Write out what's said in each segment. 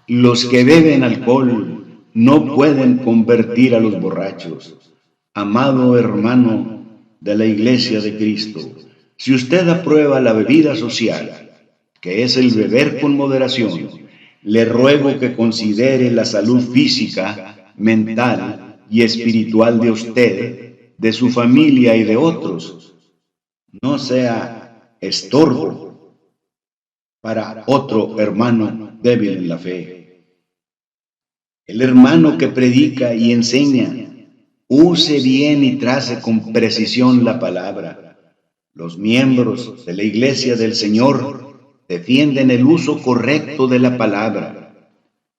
Los que beben alcohol no pueden convertir a los borrachos. Amado hermano de la Iglesia de Cristo, si usted aprueba la bebida social, que es el beber con moderación, le ruego que considere la salud física, mental y espiritual de usted, de su familia y de otros. No sea estorbo para otro hermano débil en la fe. El hermano que predica y enseña, use bien y trace con precisión la palabra. Los miembros de la Iglesia del Señor defienden el uso correcto de la palabra.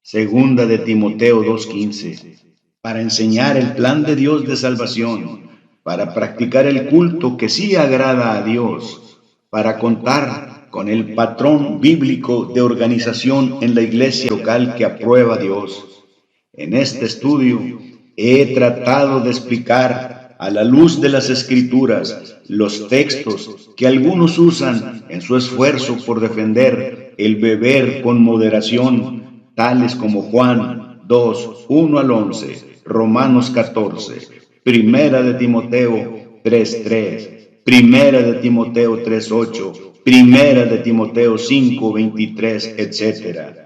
Segunda de Timoteo 2:15. Para enseñar el plan de Dios de salvación, para practicar el culto que sí agrada a Dios, para contar con el patrón bíblico de organización en la iglesia local que aprueba a Dios. En este estudio he tratado de explicar a la luz de las Escrituras los textos que algunos usan en su esfuerzo por defender el beber con moderación, tales como Juan 2, 1 al 11, Romanos 14, Primera de Timoteo 3:3, Primera de Timoteo 3:8, Primera de Timoteo 5:23, etc.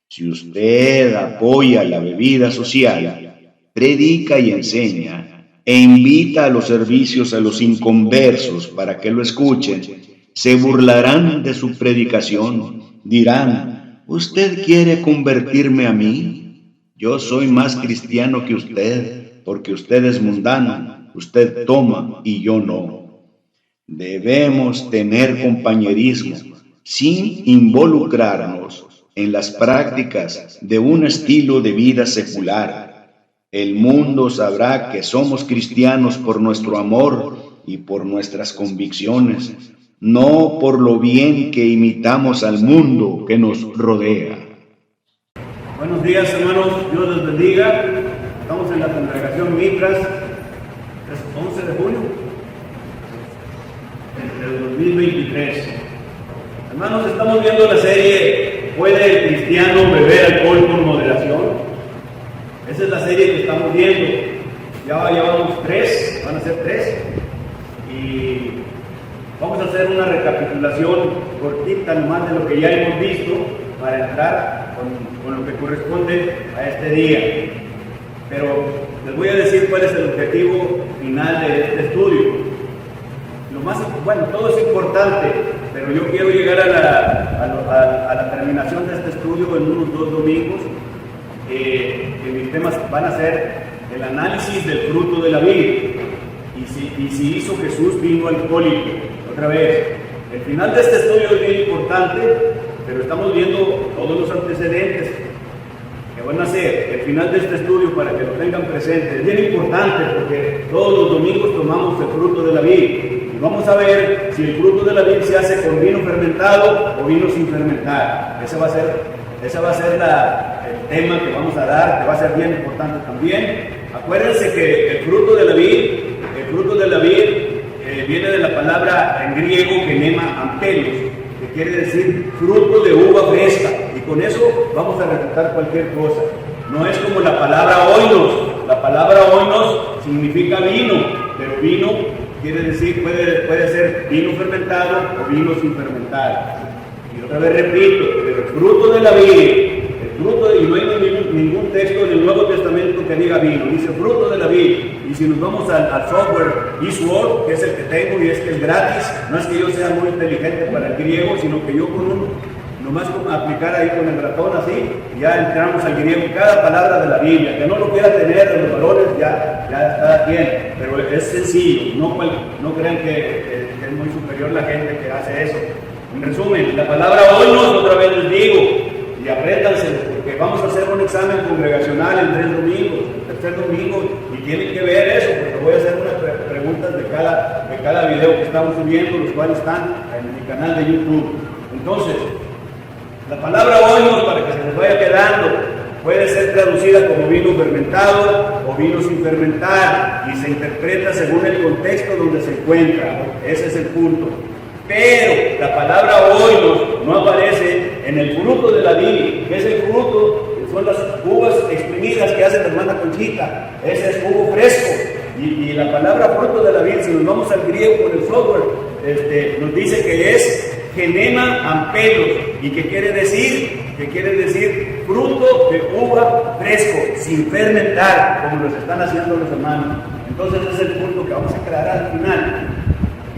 Si usted apoya la bebida social, predica y enseña, e invita a los servicios a los inconversos para que lo escuchen, se burlarán de su predicación. Dirán: ¿usted quiere convertirme a mí? Yo soy más cristiano que usted, porque usted es mundano, usted toma y yo no. Debemos tener compañerismo sin involucrarnos en las prácticas de un estilo de vida secular. El mundo sabrá que somos cristianos por nuestro amor y por nuestras convicciones, no por lo bien que imitamos al mundo que nos rodea. Buenos días, hermanos, Dios les bendiga. Estamos en la congregación Mitras, es 11 de junio del 2023. Hermanos, estamos viendo la serie ¿Puede el cristiano beber alcohol con moderación? Esa es la serie que estamos viendo. Ya llevamos 3, van a ser 3. Y vamos a hacer una recapitulación cortita nomás de lo que ya hemos visto para entrar con lo que corresponde a este día. Pero les voy a decir cuál es el objetivo final de este estudio. Todo es importante, pero yo quiero llegar a la terminación de este estudio en unos 2 domingos. Que mis temas van a ser el análisis del fruto de la vid y si hizo Jesús vino alcohólico. Otra vez, el final de este estudio es bien importante, pero estamos viendo todos los antecedentes que van a ser el final de este estudio para que lo tengan presente. Es bien importante porque todos los domingos tomamos el fruto de la vid. Vamos a ver si el fruto de la vid se hace con vino fermentado o vino sin fermentar. Ese va a ser el tema que vamos a dar, que va a ser bien importante también. Acuérdense que el fruto de la vid viene de la palabra en griego genema ampelos, que quiere decir fruto de uva fresca. Y con eso vamos a refutar cualquier cosa. No es como la palabra oinos. La palabra oinos significa vino, pero vino quiere decir, puede ser vino fermentado o vino sin fermentar. Y otra vez repito, el fruto de la vid, y no hay ningún texto en el Nuevo Testamento que diga vino, dice fruto de la vid. Y si nos vamos al software eSword, que es el que tengo y es que es gratis, no es que yo sea muy inteligente para el griego, sino que yo nomás con aplicar ahí con el ratón así, ya entramos al griego, cada palabra de la Biblia, que no lo quiera tener de los valores, ya está bien, pero es sencillo, no crean que es muy superior la gente que hace eso. En resumen, la palabra oinos, otra vez les digo, y apréndanse, porque vamos a hacer un examen congregacional en 3 domingos, el tercer domingo, y tienen que ver eso, porque voy a hacer unas preguntas de cada video que estamos subiendo, los cuales están en mi canal de YouTube. Entonces, la palabra oinos, para que se les vaya quedando, puede ser traducida como vino fermentado o vino sin fermentar y se interpreta según el contexto donde se encuentra. Ese es el punto. Pero la palabra oinos no aparece en el fruto de la vid, que es el fruto, que son las uvas exprimidas que hace la hermana Conchita. Ese es jugo fresco. Y la palabra fruto de la vid, si nos vamos al griego con el software, nos dice que es genema ampelos. ¿Y qué quiere decir? Que quiere decir fruto de uva fresco, sin fermentar, como los están haciendo los hermanos. Entonces ese es el punto que vamos a aclarar al final.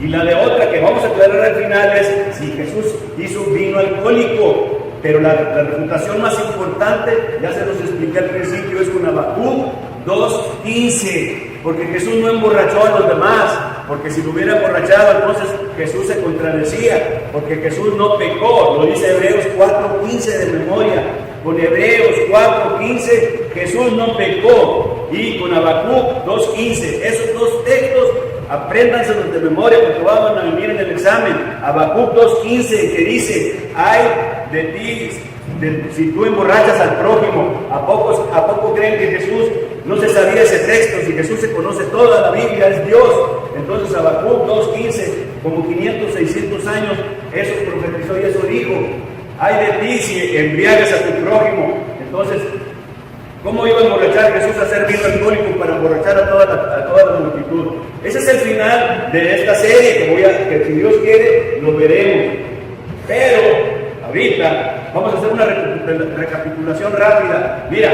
Y la de otra que vamos a aclarar al final es si Jesús hizo vino alcohólico. Pero la refutación más importante, ya se los expliqué al principio, es con Habacuc 2:15. Porque Jesús no emborrachó a los demás, porque si lo hubiera emborrachado, entonces Jesús se contradecía, porque Jesús no pecó, lo dice Hebreos 4:15 de memoria. Con Hebreos 4:15, Jesús no pecó, y con Habacuc 2:15, esos dos textos, apréndanselos de memoria porque van a venir en el examen. Habacuc 2:15, que dice: ay de ti, si tú emborrachas al prójimo. ¿A poco creen que Jesús no se sabía ese texto? Si Jesús se conoce toda la Biblia, es Dios. Entonces Habacuc 2:15, como 500, 600 años, eso profetizó y eso dijo: ay de ti si embriagas a tu prójimo. Entonces, ¿cómo iba a emborrachar Jesús a hacer vino alcohólico para emborrachar a toda la multitud? Ese es el final de esta serie, que si Dios quiere, lo veremos. Pero ahorita vamos a hacer una recapitulación rápida. Mira,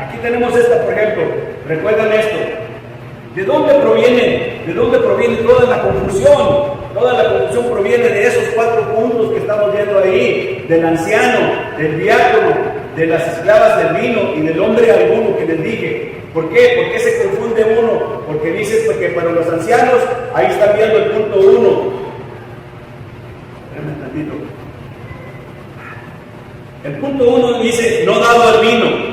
aquí tenemos esta, por ejemplo. ¿Recuerdan esto? ¿De dónde proviene toda la confusión? Toda la confusión proviene de esos 4 puntos que estamos viendo ahí: del anciano, del diácono, de las esclavas del vino y del hombre alguno que les dije. ¿Por qué? ¿Por qué se confunde uno? Porque dice que para los ancianos, ahí están viendo el punto 1. Espérame un tantito. El punto 1 dice: no dado al vino.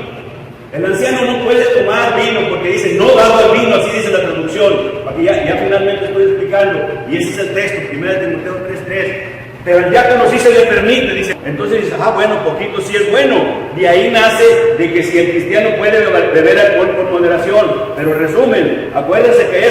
El anciano no puede tomar vino porque dice: no dado al vino, así dice la traducción. Aquí ya finalmente estoy explicando, y ese es el texto, 1 Timoteo 3:3. Pero el diácono sí se le permite, dice. Entonces dice: bueno, poquito sí es bueno. De ahí nace de que si el cristiano puede beber alcohol con moderación. Pero resumen, acuérdense que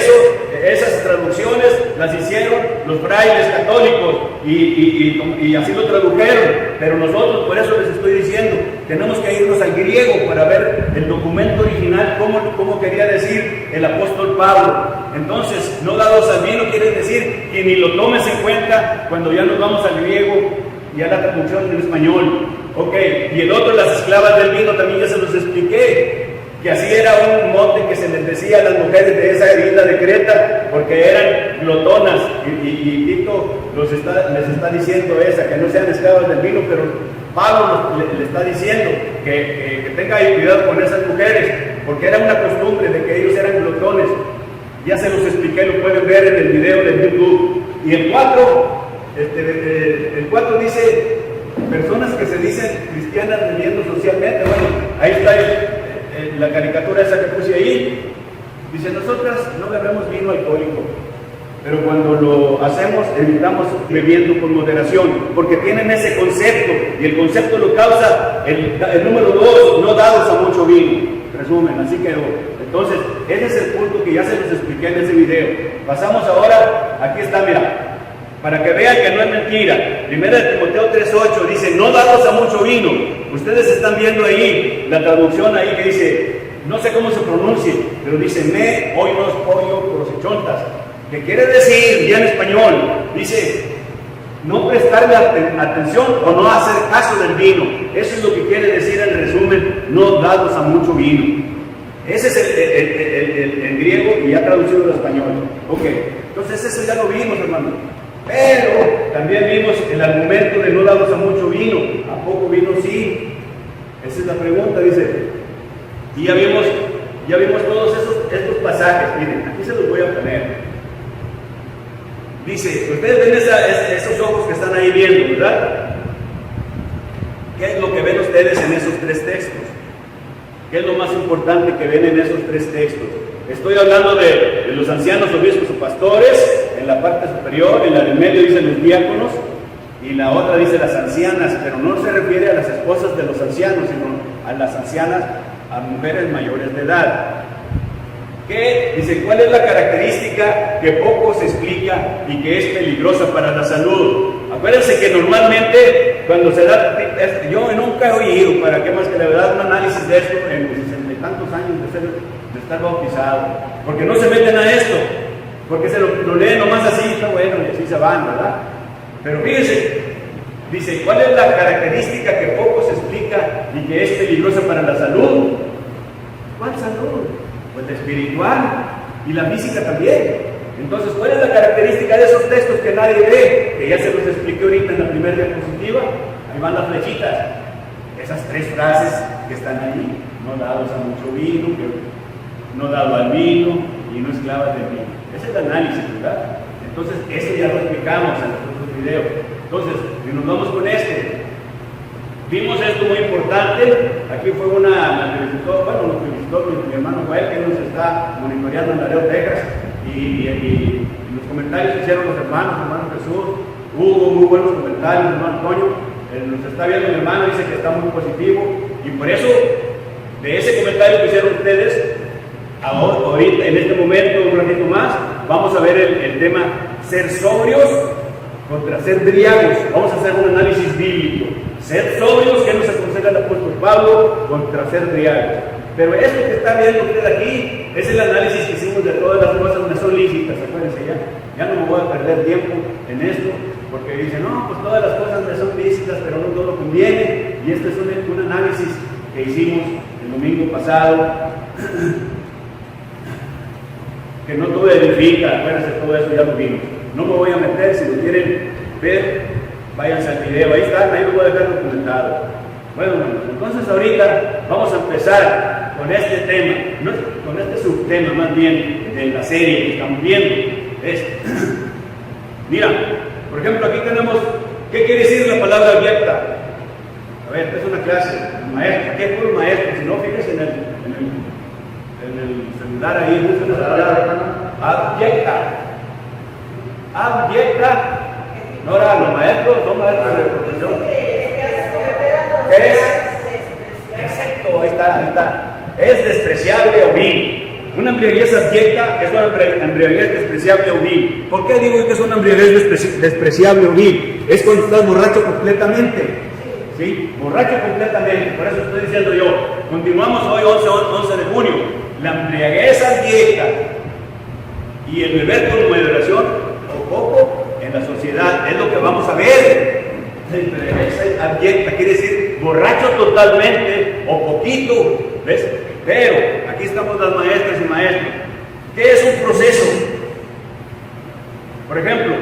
esas traducciones las hicieron los frailes católicos y así lo tradujeron. Pero nosotros, por eso les estoy diciendo, tenemos que irnos al griego para ver el documento original, cómo quería decir el apóstol Pablo. Entonces, no dados al vino quiere decir que ni lo tomes en cuenta cuando ya nos vamos al griego y a la traducción en español. Ok, y el otro, las esclavas del vino, también ya se los expliqué, que así era un mote que se les decía a las mujeres de esa isla de Creta, porque eran glotonas, y Tito les está diciendo que no sean esclavas del vino, pero Pablo le está diciendo que tenga cuidado con esas mujeres, porque era una costumbre de que ellos eran glotones. Ya se los expliqué, lo pueden ver en el video de YouTube. Y el 4 dice: personas que se dicen cristianas viviendo socialmente. Bueno, ahí está la caricatura esa que puse ahí. Dice: nosotras no bebemos vino alcohólico, pero cuando lo hacemos evitamos bebiendo con moderación, porque tienen ese concepto, y el concepto lo causa el número 2, no dados a mucho vino. Resumen, así quedó. Entonces, ese es el punto que ya se los expliqué en ese video. Pasamos ahora, aquí está, mira, para que vean que no es mentira. 1 Timoteo 3:8 dice: no dados a mucho vino. Ustedes están viendo ahí la traducción ahí que dice, no sé cómo se pronuncie, pero dice: me oinos pollo prosechontas. ¿Qué quiere decir ya en español? Dice: no prestarle atención o no hacer caso del vino. Eso es lo que quiere decir en resumen: no dados a mucho vino. Ese es el griego, y ya traducido al español. Ok, entonces eso ya lo vimos, hermano. Pero también vimos el argumento de no dados a mucho vino. ¿A poco vino sí? Esa es la pregunta, dice. Y ya vimos todos estos pasajes. Miren, aquí se los voy a poner. Dice, ustedes ven esos ojos que están ahí viendo, ¿verdad? ¿Qué es lo que ven ustedes en esos 3 textos? ¿Qué es lo más importante que ven en esos 3 textos? Estoy hablando de los ancianos, obispos o pastores. En la parte superior, en la del medio dice los diáconos, y la otra dice las ancianas, pero no se refiere a las esposas de los ancianos, sino a las ancianas, a mujeres mayores de edad. Dice, ¿cuál es la característica que poco se explica y que es peligrosa para la salud? Acuérdense que normalmente cuando se da, yo nunca he oído, para qué más que la verdad, un análisis de esto en los 60 y tantos años de estar bautizado, porque no se meten a esto, porque se lo leen nomás así, está bueno, y así se van, ¿verdad? Pero fíjense, dice, ¿cuál es la característica que poco se explica y que es peligrosa para la salud? ¿Cuál salud? Pues la espiritual y la física también. Entonces, ¿cuál es la característica de esos textos que nadie ve? Que ya se los expliqué ahorita en la primera diapositiva. Ahí van las flechitas. Esas tres frases que están ahí: no dados a mucho vino, no dado al vino y no esclavas del vino. Ese es el análisis, ¿verdad? Entonces, eso ya lo explicamos en los otros videos. Entonces, si nos vamos con esto, vimos esto muy importante. Aquí fue nos felicitó mi hermano Joel, que nos está monitoreando en Laredo, Texas, y los comentarios que hicieron los hermano Jesús, hubo muy buenos comentarios, hermano Antonio, nos está viendo mi hermano, dice que está muy positivo, y por eso, de ese comentario que hicieron ustedes, ahorita, en este momento, un ratito más, vamos a ver el tema ser sobrios contra ser briagos. Vamos a hacer un análisis bíblico. Ser sobrios, que nos aconseja el apóstol Pablo, contra ser briagos. Pero esto que está viendo usted aquí es el análisis que hicimos de todas las cosas que son lícitas. Acuérdense, ya no me voy a perder tiempo en esto, porque dicen, no, pues todas las cosas me son lícitas, pero no todo conviene. Y este es un análisis que hicimos el domingo pasado, que no todo edifica. Acuérdense, todo eso ya lo vimos. No me voy a meter, si lo quieren ver, váyanse al video, ahí están, ahí lo voy a dejar documentado. Bueno, entonces ahorita vamos a empezar con este tema, con este subtema más bien de la serie que estamos viendo. Mira, por ejemplo, aquí tenemos, ¿qué quiere decir la palabra abyecta? A ver, esta es una clase, maestro, ¿qué es un maestro? Si no, fíjense en el celular ahí, busquen la palabra abyecta. Abyecta, no era los maestros, son maestros de profesión. ¿Qué es? Exacto, ahí está. Es despreciable o vil. Una embriaguez abyecta es una embriaguez despreciable o vil. ¿Por qué digo que es una embriaguez despreciable o vil? Es cuando estás borracho completamente. ¿Sí? Borracho completamente. Por eso estoy diciendo yo. Continuamos hoy 11 de junio. La embriaguez abyecta y el beber con moderación o poco en la sociedad es lo que vamos a ver. La embriaguez abyecta quiere decir borracho totalmente o poquito, ¿ves? Pero aquí estamos las maestras y maestros. ¿Qué es un proceso? Por ejemplo,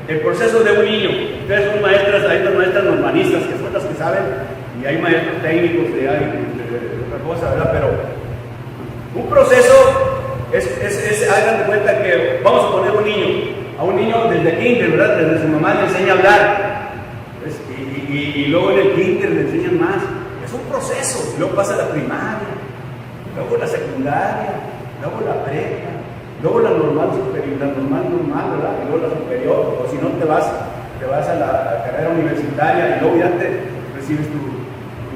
el proceso de un niño. Ustedes son maestras, hay las maestras normalistas que son las que saben, y hay maestros técnicos de otra cosa, ¿verdad? Pero un proceso hagan de cuenta que vamos a poner a un niño desde kinder, ¿verdad? Desde su mamá le enseña a hablar, ¿ves? Y luego en el kinder le enseñan más. Es un proceso. Luego pasa la primaria, luego la secundaria, luego la prepa, luego la normal superior, la normal, ¿verdad? Y luego la superior, o si no te vas a la carrera universitaria y luego ya te recibes tu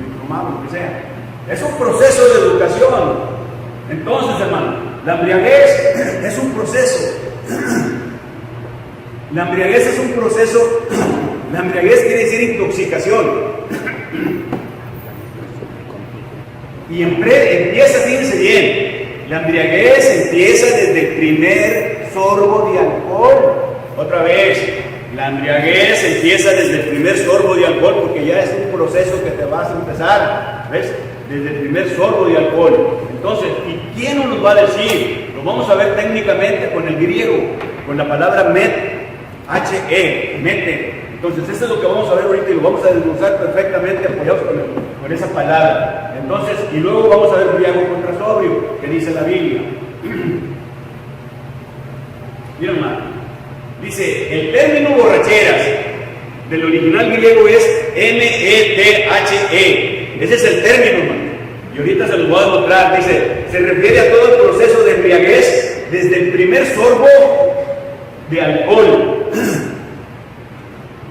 diplomado, lo que sea. Es un proceso de educación. Entonces, hermano, la embriaguez es un proceso. La embriaguez es un proceso. La embriaguez quiere decir intoxicación. Y empieza, fíjense bien, la embriaguez empieza desde el primer sorbo de alcohol. Otra vez, la embriaguez empieza desde el primer sorbo de alcohol, porque ya es un proceso que te vas a empezar, ¿ves? Desde el primer sorbo de alcohol. Entonces, ¿y quién nos va a decir? Lo vamos a ver técnicamente con el griego, con la palabra met, H-E, mete. Entonces, eso es lo que vamos a ver ahorita y lo vamos a desglosar perfectamente apoyados con esa palabra. Entonces, y luego vamos a ver briago contra sobrio, que dice la Biblia. Mira, hermano, dice, el término borracheras del original griego es M-E-T-H-E. Ese es el término, hermano. Y ahorita se los voy a mostrar. Dice, se refiere a todo el proceso de embriaguez desde el primer sorbo de alcohol.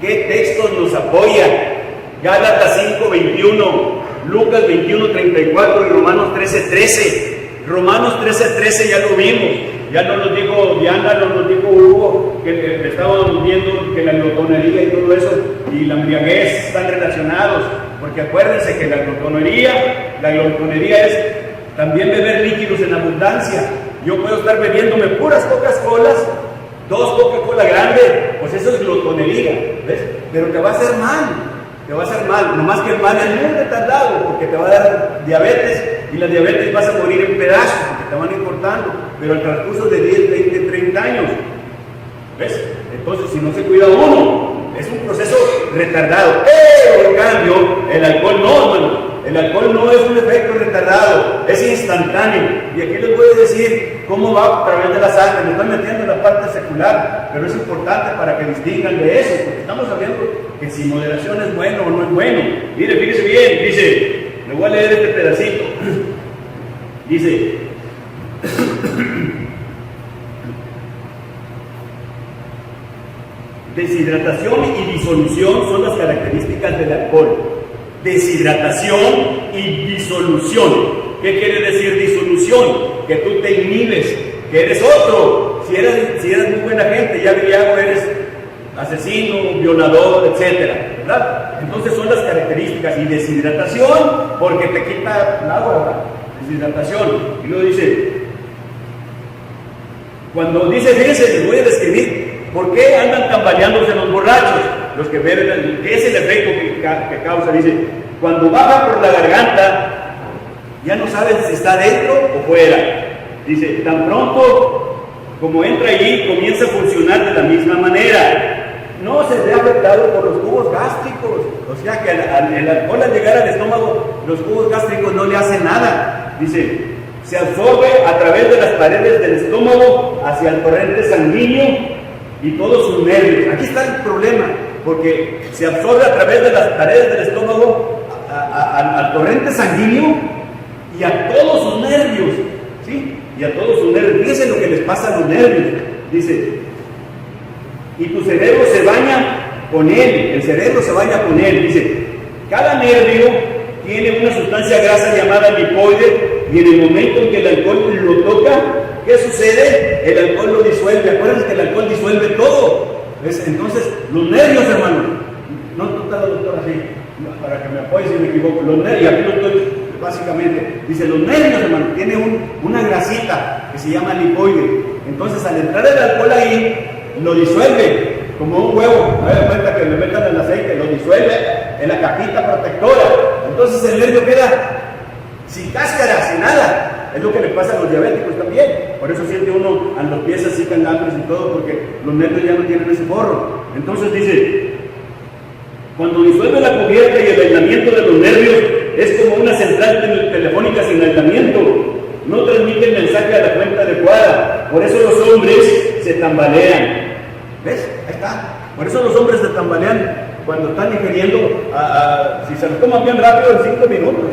¿Qué textos nos apoyan? Gálatas 5:21, Lucas 21:34 y Romanos 13:13. Romanos 13:13 ya lo vimos, ya nos lo dijo Diana, nos lo dijo Hugo, que estábamos viendo que la glotonería y todo eso, y la embriaguez están relacionados, porque acuérdense que la glotonería es también beber líquidos en abundancia. Yo puedo estar bebiéndome puras Coca-Colas, 2 Coca-Cola grandes, pues eso es glotonería, ¿ves? Pero te va a hacer mal, nomás que el mal es muy retardado, porque te va a dar diabetes, y la diabetes vas a morir en pedazos, porque te van a ir cortando, pero al transcurso de 10, 20, 30 años, ¿ves? Entonces, si no se cuida uno, es un proceso retardado. Pero en cambio, el alcohol no, hermano. El alcohol no es un efecto retardado, es instantáneo. Y aquí les voy a decir cómo va a través de la sangre. Me estoy metiendo en la parte secular, pero es importante para que distingan de eso, porque estamos hablando que si moderación es bueno o no es bueno. Mire, fíjese bien, dice, le voy a leer este pedacito. Dice, deshidratación y disolución son las características del alcohol. Deshidratación y disolución. ¿Qué quiere decir disolución? Que tú te inhibes, que eres otro. Si eres muy buena gente, ya briago eres asesino, violador, etcétera, ¿verdad? Entonces son las características. Y deshidratación, porque te quita el agua, ¿verdad? Deshidratación. Y luego dice, cuando dice, fíjense, les voy a describir por qué andan tambaleándose los borrachos, los que beben, ¿qué es el efecto que causa? Dice, cuando baja por la garganta, ya no sabes si está dentro o fuera. Dice, tan pronto como entra allí, comienza a funcionar de la misma manera. No se ve afectado por los jugos gástricos, o sea que el alcohol al llegar al estómago, los jugos gástricos no le hacen nada. Dice, se absorbe a través de las paredes del estómago hacia el torrente sanguíneo y todos sus nervios. Aquí está el problema, porque se absorbe a través de las paredes del estómago al torrente sanguíneo y a todos sus nervios, ¿sí? Y a todos sus nervios. Fíjense lo que les pasa a los nervios. Dice, y tu cerebro se baña con él, el cerebro se baña con él. Dice, cada nervio tiene una sustancia grasa llamada lipoide, y en el momento en que el alcohol lo toca, ¿qué sucede? El alcohol lo disuelve. Acuérdense que el alcohol disuelve todo. ¿Ves? Entonces, los nervios, hermano, no está la doctora así, para que me apoye si me equivoco, los nervios, y aquí lo estoy básicamente, dice, los nervios, hermano, tiene una grasita que se llama lipoide. Entonces, al entrar el alcohol ahí, lo disuelve, como un huevo. A ver, cuenta que le metan el aceite, lo disuelve en la cajita protectora. Entonces, el nervio queda sin cáscara, sin nada. Es lo que le pasa a los diabéticos también. Por eso siente uno a los pies así calambres y todo, porque los nervios ya no tienen ese forro. Entonces dice, cuando disuelve la cubierta y el aislamiento de los nervios, es como una central telefónica sin aislamiento. No transmite el mensaje a la cuenta adecuada. Por eso los hombres se tambalean. ¿Ves? Ahí está. Por eso los hombres se tambalean cuando están ingiriendo, si se lo toman bien rápido, en 5 minutos.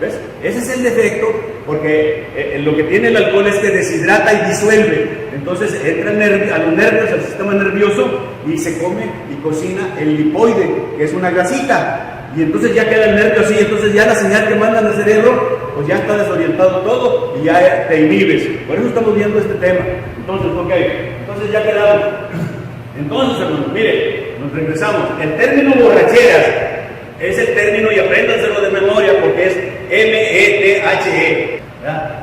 ¿Ves? Ese es el defecto, porque lo que tiene el alcohol es que deshidrata y disuelve. Entonces entra a los nervios, al sistema nervioso, y se come y cocina el lipoide, que es una grasita. Y entonces ya queda el nervio así, entonces ya la señal que mandan al cerebro, pues ya está desorientado todo y ya te inhibes. Por eso estamos viendo este tema. Entonces, ok, entonces ya quedamos. Entonces, hermanos, mire, nos regresamos. El término borracheras es el término, y apréndanselo de memoria, porque es METHE.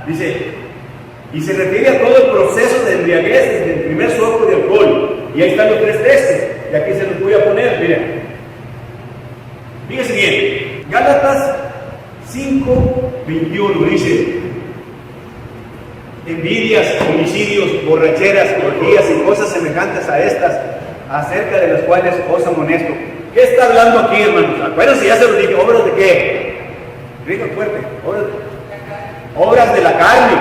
Dice, y se refiere a todo el proceso de embriaguez desde el primer soplo de alcohol. Y ahí están los 3 testes, y aquí se los voy a poner, miren. Fíjense bien, Gálatas 5:21 dice, envidias, homicidios, borracheras, orgías y cosas semejantes a estas, acerca de las cuales os amonesto. ¿Qué está hablando aquí, hermanos? Acuérdense, ya se los dije, ¿obras de qué? Digo fuerte, obras de la carne.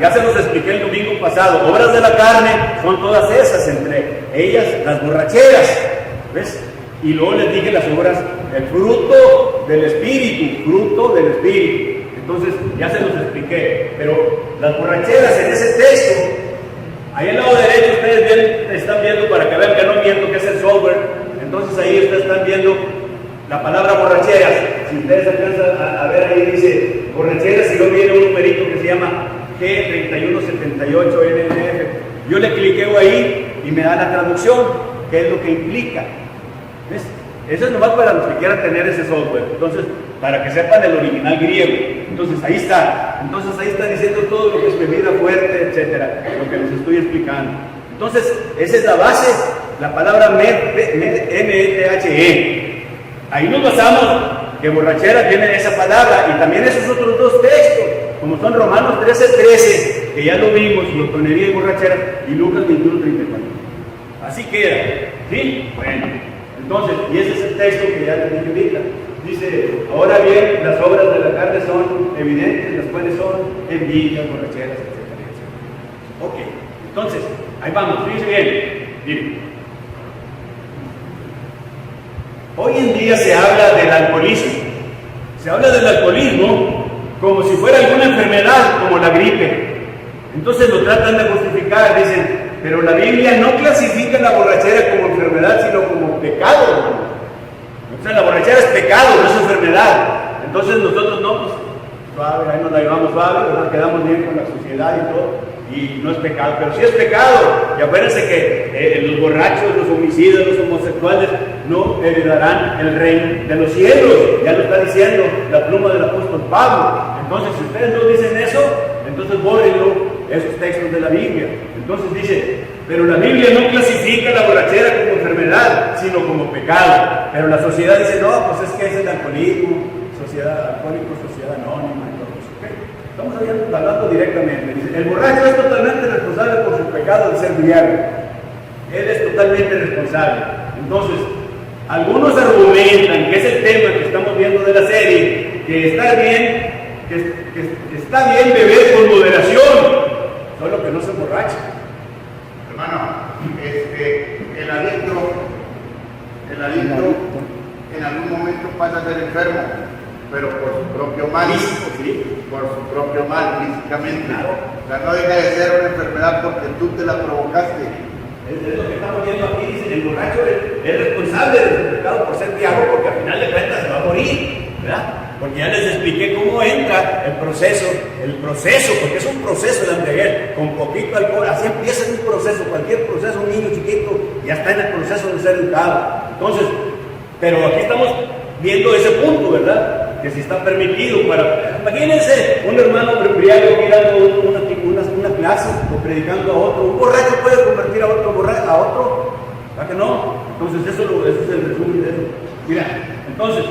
Ya se los expliqué el domingo pasado. Obras de la carne son todas esas, entre ellas las borracheras, ¿ves? Y luego les dije las obras, el fruto del Espíritu, Entonces, ya se los expliqué. Pero las borracheras en ese texto, ahí al lado derecho ustedes están viendo, para que vean que no miento, que es el software. Entonces ahí ustedes están viendo la palabra borracheras. Si ustedes alcanzan a ver, ahí dice borracheras, y luego viene un numerito que se llama G G3178 NNF. Yo le cliqueo ahí y me da la traducción, qué es lo que implica. ¿Ves? Eso es nomás para los que quieran tener ese software. Entonces, para que sepan el original griego. Entonces, ahí está. Entonces, ahí está diciendo todo lo que es bebida fuerte, etcétera, lo que les estoy explicando. Entonces, esa es la base, la palabra M-E-T-H-E. Ahí nos basamos que borrachera tiene esa palabra y también esos otros dos textos, como son Romanos 13:13, que ya lo vimos, glotonería y borrachera, y Lucas 21:34. Así queda, ¿sí? Bueno, entonces, y ese es el texto que ya les dije ahorita. Dice, ahora bien, las obras de la carne son evidentes, las cuales son envidias, borracheras, etcétera, etcétera. Ok, entonces, ahí vamos, fíjense bien. Miren. Hoy en día se habla del alcoholismo. Se habla del alcoholismo como si fuera alguna enfermedad, como la gripe. Entonces lo tratan de justificar, dicen, pero la Biblia no clasifica la borrachera como enfermedad, sino como pecado. O sea, la borrachera es pecado, no es enfermedad. Entonces nosotros no, pues, suave, ahí nos la llevamos suave, nos quedamos bien con la sociedad y todo. Y no es pecado, pero sí es pecado. Y acuérdense que los borrachos, los homicidas, los homosexuales no heredarán el reino de los cielos. Ya lo está diciendo la pluma del apóstol Pablo. Entonces, si ustedes no dicen eso, entonces bórrenlo, esos textos de la Biblia. Entonces dice, pero la Biblia no clasifica la borrachera como enfermedad, sino como pecado. Pero la sociedad dice, no, pues es que es el alcoholismo, sociedad alcohólico, sociedad anónima y todo eso. ¿Okay? Estamos hablando directamente. Dice, el borracho es totalmente responsable por su pecado de ser diario. Él es totalmente responsable. Entonces, algunos argumentan que es el tema que estamos viendo de la serie, que está bien, que está bien beber con moderación, solo que no se emborracha. Hermano, el adicto en algún momento pasa a ser enfermo, pero por su propio mal, por su propio mal físicamente. O sea, no deja de ser una enfermedad porque tú te la provocaste. Es lo que estamos viendo aquí, dice, el borracho es responsable de su pecado por ser diablo, porque al final de cuentas se va a morir, ¿verdad? Porque ya les expliqué cómo entra el proceso, porque es un proceso de embriaguez, con poquito alcohol, así empieza un proceso, cualquier proceso, un niño chiquito ya está en el proceso de ser educado. Entonces, pero aquí estamos viendo ese punto, ¿verdad? Que si está permitido para... Imagínense un hermano embriago que dando una clase o predicando a otro, un borracho puede convertir a otro borracho, a otro, ¿verdad que no? Entonces ese es el resumen de eso. Mira, entonces,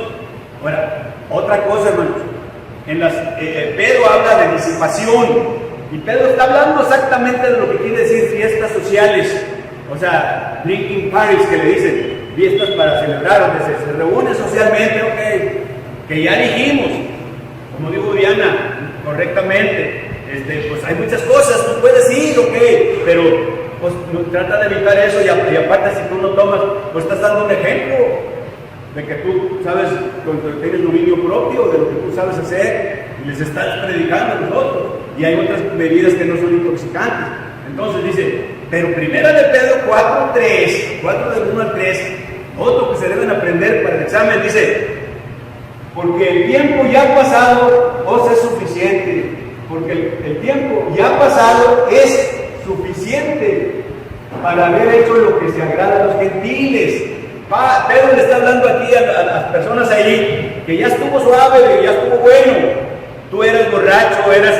ahora, otra cosa, hermanos, Pedro habla de disipación, y Pedro está hablando exactamente de lo que quiere decir fiestas sociales, o sea, drinking parties que le dicen, fiestas para celebrar, donde se reúne socialmente, ok, que ya dijimos, como dijo Diana, correctamente, pues hay muchas cosas, tú puedes ir, ok, pero pues trata de evitar eso, y aparte si tú no tomas, pues estás dando un ejemplo de que tú sabes, tienes dominio propio, de lo que tú sabes hacer, y les estás predicando a nosotros, y hay otras bebidas que no son intoxicantes. Entonces dice, pero primera de Pedro 4:3, 4 del 1 al 3, otro que se deben aprender para el examen, dice, porque el tiempo ya pasado os es suficiente, porque el tiempo ya pasado es suficiente para haber hecho lo que se agrada a los gentiles. Pedro le está hablando aquí a las personas ahí, que ya estuvo suave, que ya estuvo bueno, tú eras borracho, eras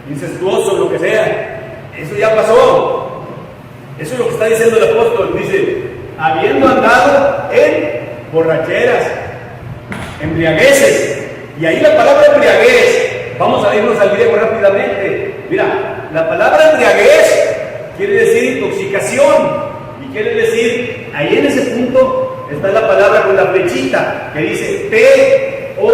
incestuoso, lo que sea, eso ya pasó. Eso es lo que está diciendo el apóstol, dice, habiendo andado en borracheras, embriagueces, y ahí la palabra embriaguez, vamos a irnos al griego rápidamente. Mira, la palabra embriaguez quiere decir intoxicación, y quiere decir, ahí en ese punto está la palabra con la flechita, que dice P-O-T-O-S.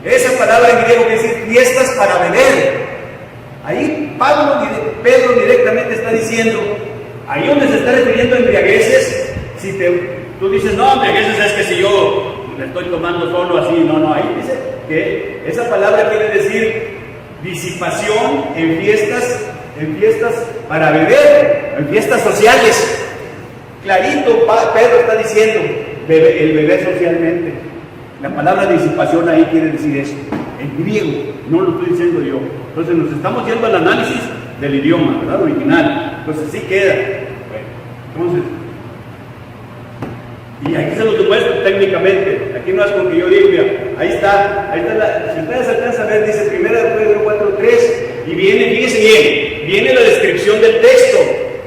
Esa palabra en griego quiere decir fiestas para beber. Ahí Pedro directamente está diciendo, ahí donde se está refiriendo a embriagueces, si tú dices, no, embriagueces es que si yo me estoy tomando solo así, no, ahí dice que esa palabra quiere decir disipación en fiestas para beber, en fiestas sociales. Clarito, Pedro está diciendo, el beber socialmente. La palabra disipación ahí quiere decir eso, en griego, no lo estoy diciendo yo. Entonces nos estamos yendo al análisis del idioma, ¿verdad? Original. Entonces sí queda. Bueno, entonces, y aquí se los demuestro técnicamente. Aquí no es con que yo digo, mira, ahí está si ustedes alcanzan a ver, dice 1 Pedro 4:3, y fíjense bien, viene la descripción del texto,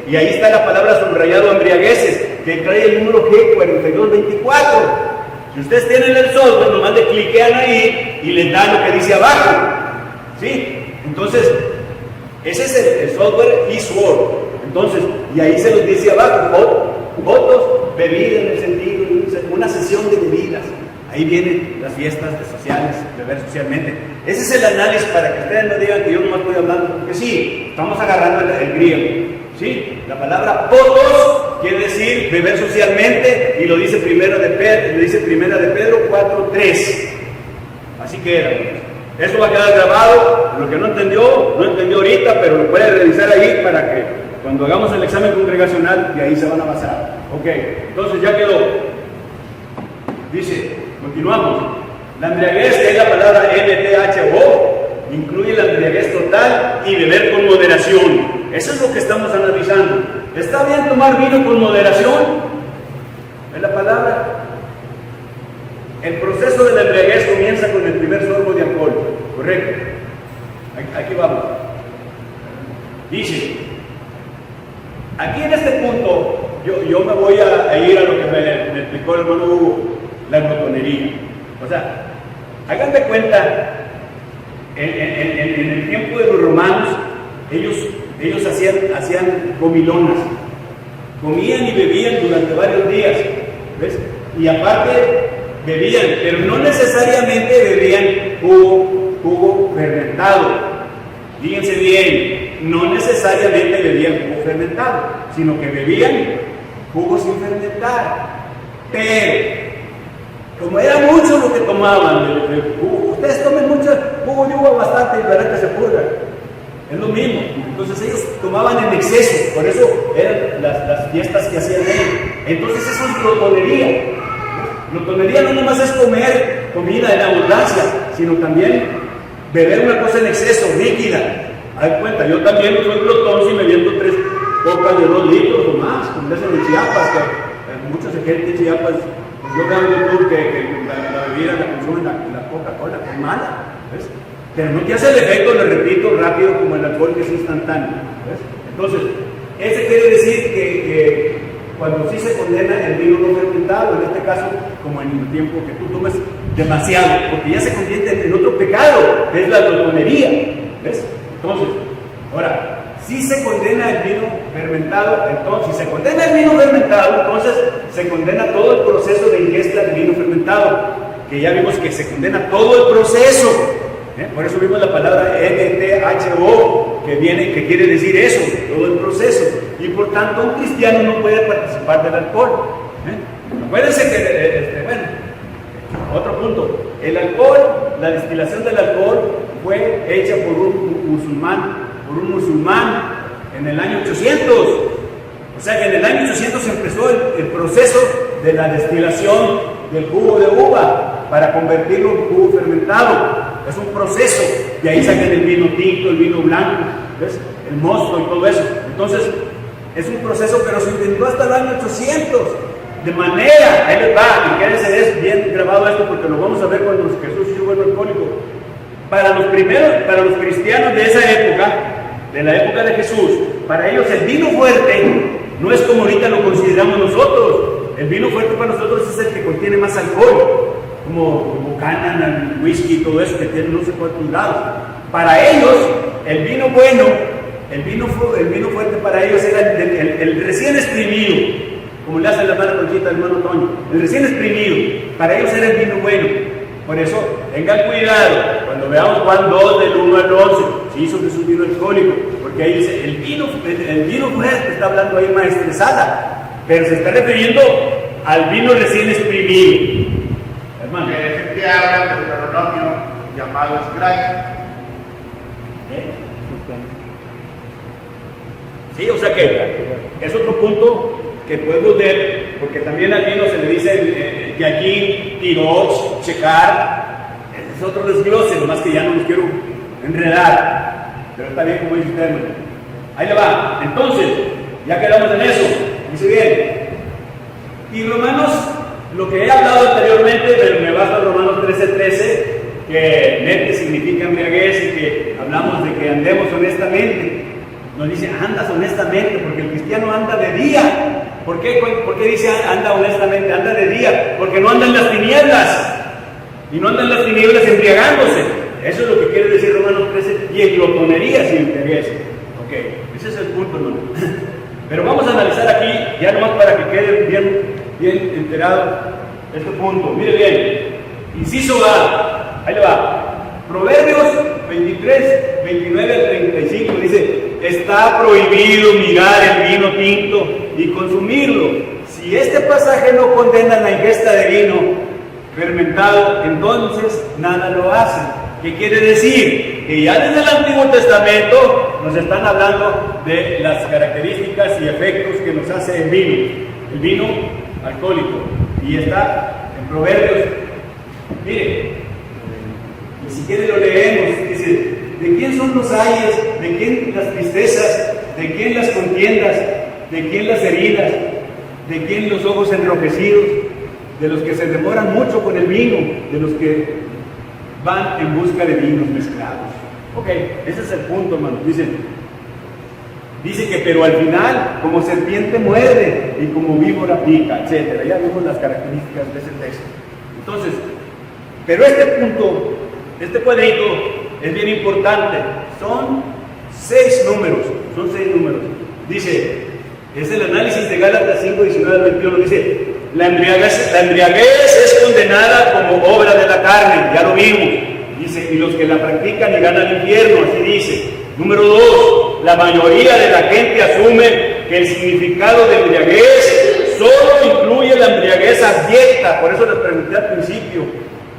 y ahí está la palabra subrayado embriagueces, que trae el número G4224. Si ustedes tienen el software, nomás le cliquean ahí y les da lo que dice abajo. ¿Sí? Entonces, ese es el software eSword. Entonces, y ahí se los dice abajo, votos, bebida en el sentido, una sesión de bebidas. Ahí vienen las fiestas sociales, beber socialmente. Ese es el análisis para que ustedes no digan que yo nomás estoy hablando, porque sí, estamos agarrando el griego. ¿Sí? La palabra votos quiere decir beber socialmente, y lo dice primera de Pedro 4:3. Así que era. Eso va a quedar grabado. Lo que no entendió ahorita, pero lo puede revisar ahí para que cuando hagamos el examen congregacional, de ahí se van a basar. Ok, entonces ya quedó. Dice, continuamos. La embriaguez, que es la palabra MTHO, incluye la embriaguez total y beber con moderación. Eso es lo que estamos analizando. ¿Está bien tomar vino con moderación? Es la palabra. El proceso de la embriaguez comienza con el primer sorbo de alcohol, ¿correcto? Aquí vamos. Dice, aquí en este punto, yo me voy a ir a lo que me explicó el hermano Hugo, la glotonería. O sea, hagan de cuenta, en el tiempo de los romanos, ellos hacían comilonas, comían y bebían durante varios días, ¿ves? Y aparte bebían, pero no necesariamente bebían jugo fermentado. Fíjense bien, no necesariamente bebían jugo fermentado, sino que bebían jugo sin fermentar. Pero como era mucho lo que tomaban de jugo, ustedes tomen mucho jugo de uva bastante y verán que se purga. Es lo mismo. Entonces ellos tomaban en exceso, por eso eran las fiestas que hacían ellos. Entonces eso es glotonería. Glotonería no nomás es comer comida en abundancia, sino también beber una cosa en exceso, líquida. Haz cuenta, yo también no soy glotón si me viento 3 copas de 2 litros o más, como dicen en Chiapas, que mucha gente en Chiapas, pues yo veo en YouTube que la bebida la consumen la Coca-Cola, que es mala, ¿ves? Pero no te hace el efecto, le repito, rápido como el alcohol, que es instantáneo, ¿ves? Entonces, ese quiere decir que cuando sí se condena el vino no fermentado, en este caso, como en el tiempo que tú tomes demasiado, porque ya se convierte en otro pecado, que es la glotonería, ¿ves? Entonces, ahora, si se condena el vino fermentado, entonces, si se condena el vino fermentado, entonces se condena todo el proceso de ingesta del vino fermentado, que ya vimos que se condena todo el proceso. Por eso vimos la palabra MTHO, que quiere decir eso, todo el proceso. Y por tanto, un cristiano no puede participar del alcohol. Acuérdense que, otro punto, el alcohol, la destilación del alcohol fue hecha por un musulmán en el año 800. O sea que en el año 800 empezó el proceso de la destilación del jugo de uva para convertirlo en jugo fermentado. Es un proceso, y ahí sacan el vino tinto, el vino blanco, ¿ves? El mosto y todo eso. Entonces, es un proceso, pero se inventó hasta el año 800. De manera, ahí les va, y quédense bien grabado esto porque lo vamos a ver cuando Jesús hizo el alcohólico. Para los cristianos de esa época, de la época de Jesús, para ellos el vino fuerte no es como ahorita lo consideramos nosotros. El vino fuerte para nosotros es el que contiene más alcohol, como Buchanan, el whisky y todo eso que tiene no sé cuántos grados. Para ellos, el vino bueno, el vino fuerte para ellos era el recién exprimido, como le hace la hermana Conchita al hermano Toño, el recién exprimido. Para ellos era el vino bueno. Por eso, tengan cuidado cuando veamos Juan 2 del 1 al 11, si hizo Jesús vino alcohólico, porque ahí dice el vino fuerte, está hablando ahí maestresada, pero se está refiriendo al vino recién exprimido. Hermano, que habla del Deuteronomio llamado Escray. Sí, o sea que es otro punto que podemos ver, porque también al vino se le dice Yaquín, Tiroch, checar. Ese es otro desglose, nomás que ya no los quiero enredar. Pero está bien como dice usted, hermano. Ahí le va. Entonces, ya quedamos en eso. Dice bien. Y Romanos, lo que he hablado anteriormente, pero me baso a Romanos 13:13, que nete significa embriaguez y que hablamos de que andemos honestamente. Nos dice, andas honestamente, porque el cristiano anda de día. ¿Por qué dice anda honestamente? Anda de día, porque no anda en las tinieblas. Y no anda en las tinieblas embriagándose. Eso es lo que quiere decir Romanos 13. Y en glotonería sin embriaguez. Ok, ese es el punto, hermano. Pero vamos a analizar aquí, ya nomás para que quede bien enterado este punto. Mire bien, inciso A, ahí le va. Proverbios 23, 29 al 35 dice: está prohibido mirar el vino tinto y consumirlo. Si este pasaje no condena la ingesta de vino fermentado, entonces nada lo hace. ¿Qué quiere decir? Que ya desde el Antiguo Testamento nos están hablando de las características y efectos que nos hace el vino alcohólico. Y está en Proverbios. Mire, y si quiere lo leemos. Dice: ¿de quién son los ayes? ¿De quién las tristezas? ¿De quién las contiendas? ¿De quién las heridas? ¿De quién los ojos enrojecidos? De los que se demoran mucho con el vino, de los que van en busca de vinos mezclados. Ok, ese es el punto, hermano. Dice que pero al final, como serpiente muerde y como víbora pica, etc. Ya vimos las características de ese texto. Entonces, pero este punto, este cuadrito es bien importante. Son 6 números. Dice, es el análisis de Gálatas 5, 19 al 21. Dice: la embriaguez es condenada como obra de la carne, ya lo vimos. Dice: y los que la practican irán al infierno, así dice. Número 2, la mayoría de la gente asume que el significado de embriaguez solo incluye la embriaguez abyecta. Por eso les pregunté al principio,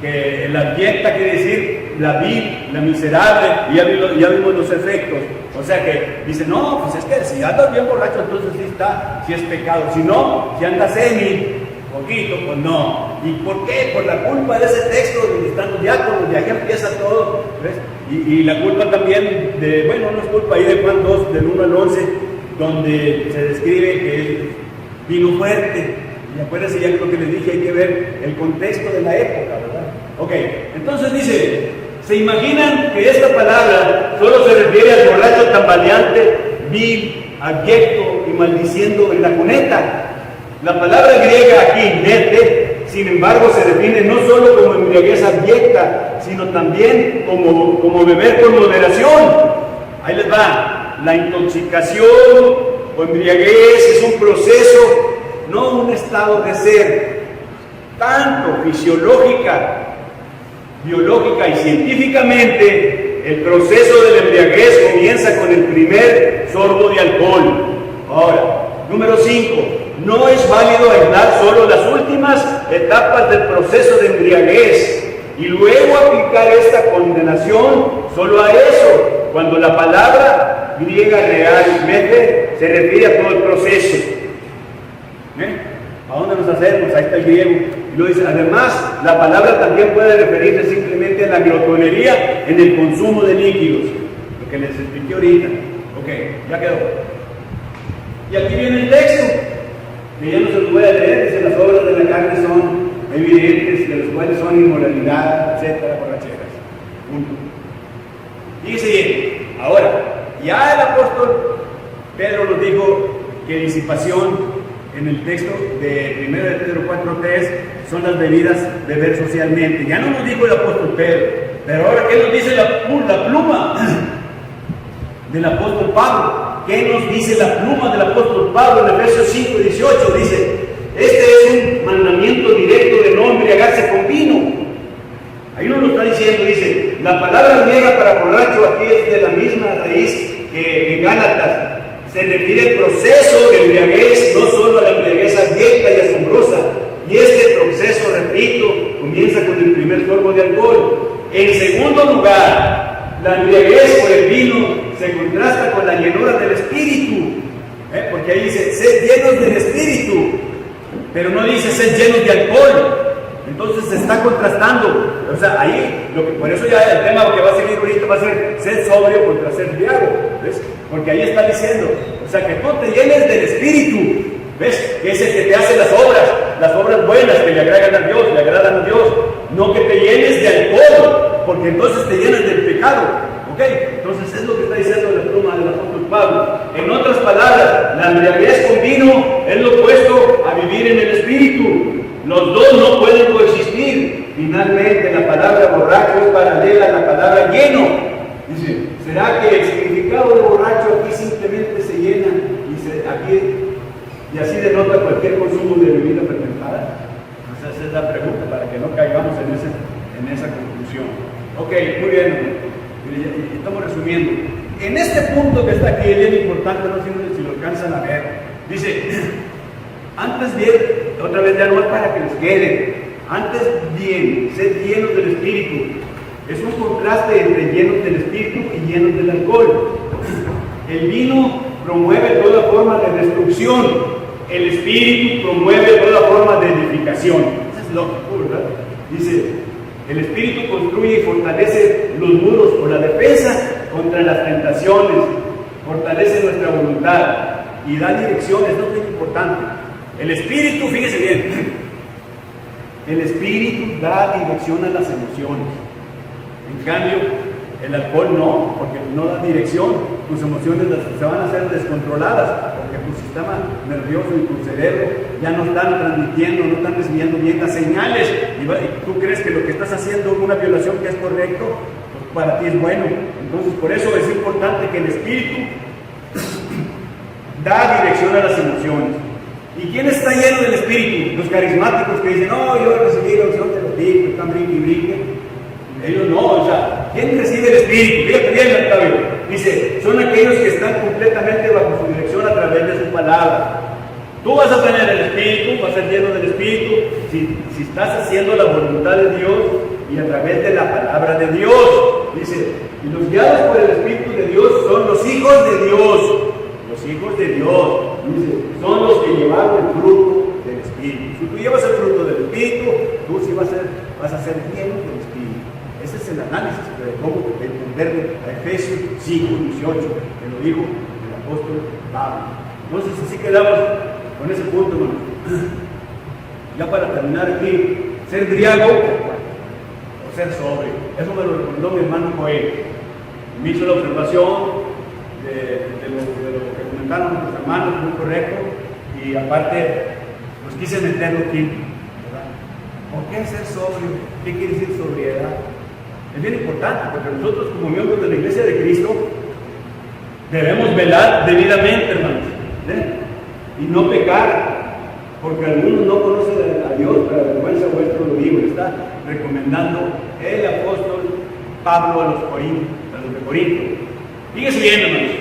que la abyecta quiere decir la vil, la miserable, y ya vimos los efectos. O sea que dice, no, pues es que si andas bien borracho, entonces sí es pecado. Si no, si andas poquito, pues no. ¿Y por qué? Por la culpa de ese texto donde están los diáconos, de ahí empieza todo, ¿ves? Y la culpa también no es culpa ahí de Juan 2, del 1 al 11, donde se describe que es vino fuerte. Y acuérdense, ya lo que les dije, hay que ver el contexto de la época, ¿verdad? Ok, entonces dice: ¿se imaginan que esta palabra solo se refiere al borracho tambaleante, vil, abyecto y maldiciendo en la cuneta? La palabra griega aquí, nete, sin embargo, se define no solo como embriaguez abyecta, sino también como beber con moderación. Ahí les va. La intoxicación o embriaguez es un proceso, no un estado de ser, tanto fisiológica, biológica y científicamente. El proceso de la embriaguez comienza con el primer sorbo de alcohol. Ahora, número 5, no es válido aislar solo las últimas etapas del proceso de embriaguez y luego aplicar esta condenación solo a eso, cuando la palabra griega realmente se refiere a todo el proceso. ¿A dónde nos hacemos? Ahí está el griego. Y lo dice: además, la palabra también puede referirse simplemente a la glotonería en el consumo de líquidos, lo que les expliqué ahorita. Ok, ya quedó. Y aquí viene el texto, que ya no se lo voy a leer. Dice: las obras de la carne son evidentes, de las cuales son inmoralidad, etcétera, borracheras. Punto. Fíjese bien, ahora, ya el apóstol Pedro nos dijo que disipación en el texto de 1 de Pedro 4:3 son las bebidas beber socialmente. Ya no nos dijo el apóstol Pedro, pero ahora ¿qué nos dice la pluma del apóstol Pablo? ¿Qué nos dice la pluma del apóstol Pablo en Efesios 5:18? Dice: este es un mandamiento directo de no embriagarse con vino. Ahí nos lo está diciendo. Dice: la palabra griega para borracho aquí es de la misma raíz que en Gálatas. Se refiere al proceso de embriaguez, no solo a la embriaguez abyecta y asombrosa. Y este proceso, repito, comienza con el primer sorbo de alcohol. En segundo lugar, la embriaguez por el vino se contrasta con la llenura del espíritu, porque ahí dice: sed llenos del espíritu, pero no dice sed llenos de alcohol. Entonces se está contrastando. O sea, ahí, por eso ya el tema que va a seguir ahorita va a ser sobrio contra ser embriago, ¿ves? Porque ahí está diciendo, o sea, que tú te llenes del Espíritu, ¿ves? Que es el que te hace las obras buenas que le agradan a Dios, no que te llenes de alcohol, porque entonces te llenas del pecado, ¿ok? Entonces es lo que está diciendo la pluma del apóstol Pablo. En otras palabras, la embriaguez con vino es lo opuesto a vivir en el Espíritu. Los dos no pueden coexistir. Finalmente, la palabra borracho es paralela a la palabra lleno. Dice, ¿será que el significado de borracho aquí simplemente se llena y así denota cualquier consumo de bebida fermentada? Esa es la pregunta, para que no caigamos en esa conclusión. Ok, muy bien. Estamos resumiendo. En este punto que está aquí, es bien importante, no sé si lo alcanzan a ver. Dice, antes bien, otra vez ya no es para que les quede. Antes bien, sed llenos del Espíritu. Es un contraste entre llenos del Espíritu y llenos del alcohol. El vino promueve toda forma de destrucción. El Espíritu promueve toda forma de edificación. Eso es lógico, ¿verdad? Dice, el Espíritu construye y fortalece los muros o la defensa contra las tentaciones, fortalece nuestra voluntad y da direcciones, no es importante. El Espíritu, fíjese bien, el Espíritu da dirección a las emociones. En cambio, el alcohol no, porque no da dirección. Tus emociones se van a hacer descontroladas, porque tu sistema nervioso y tu cerebro ya no están transmitiendo, no están recibiendo bien las señales. Y tú crees que lo que estás haciendo es una violación que es correcto, pues para ti es bueno. Entonces, por eso es importante que el Espíritu da dirección a las emociones. ¿Y quién está lleno del Espíritu? Los carismáticos que dicen, no, yo recibí la unción de los espíritus, están brinque y brinque. Ellos no, o sea, ¿quién recibe el Espíritu? Fíjate bien, Octavio. Dice, son aquellos que están completamente bajo su dirección a través de su palabra. Tú vas a tener el Espíritu, vas a ser lleno del Espíritu, si estás haciendo la voluntad de Dios y a través de la palabra de Dios. Dice, y los guiados por el Espíritu de Dios son los hijos de Dios. Los hijos de Dios, dice, son los que llevaron el fruto del Espíritu. Si tú llevas el fruto del Espíritu, tú sí vas a ser lleno del Espíritu. Ese es el análisis de cómo entenderlo a Efesios 5:18, que lo dijo el apóstol Pablo. Entonces, así quedamos con ese punto, hermano. Ya para terminar aquí, ser embriago o ser sobrio. Eso me lo recomendó mi hermano Joel. Me hizo la observación de lo que comentaron nuestros hermanos, muy correcto, y aparte, pues quise meterlo aquí, ¿verdad? ¿Por qué ser sobrio? ¿Qué quiere decir sobriedad? Es bien importante, porque nosotros como miembros de la Iglesia de Cristo debemos velar debidamente, hermanos, y no pecar, porque algunos no conocen a Dios, pero la vergüenza vuestra lo digo, está recomendando el apóstol Pablo a los de Corinto. Fíjense bien, hermanos.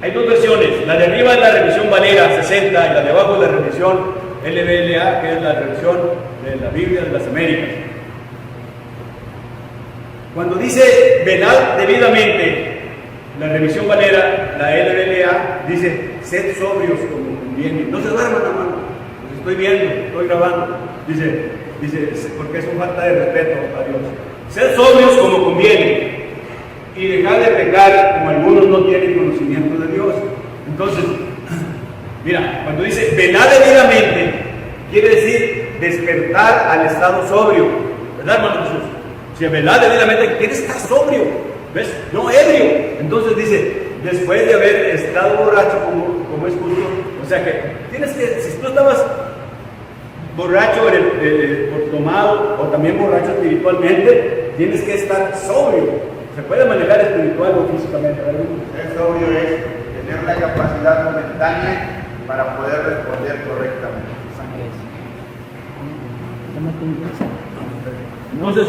Hay dos versiones. La de arriba es la revisión Valera 60 y la de abajo es la revisión LBLA, que es la revisión de la Biblia de las Américas. Cuando dice velar debidamente, la revisión Valera, la LBLA, dice sed sobrios como conviene. No se duerman, hermano. Los estoy viendo, estoy grabando. Dice, porque es una falta de respeto a Dios. Sed sobrios como conviene. Y dejar de pecar como algunos no tienen conocimiento de Dios. Entonces, mira, cuando dice velar debidamente, quiere decir despertar al estado sobrio, ¿verdad, hermano Jesús? Si velar debidamente, tienes que estar sobrio, ¿ves? No ebrio. Entonces dice, después de haber estado borracho como es justo, o sea que tienes que, si tú estabas borracho por tomado o también borracho espiritualmente, tienes que estar sobrio. Se puede manejar espiritual o físicamente, ¿verdad? Ser sobrio es tener la capacidad momentánea para poder responder correctamente. Entonces,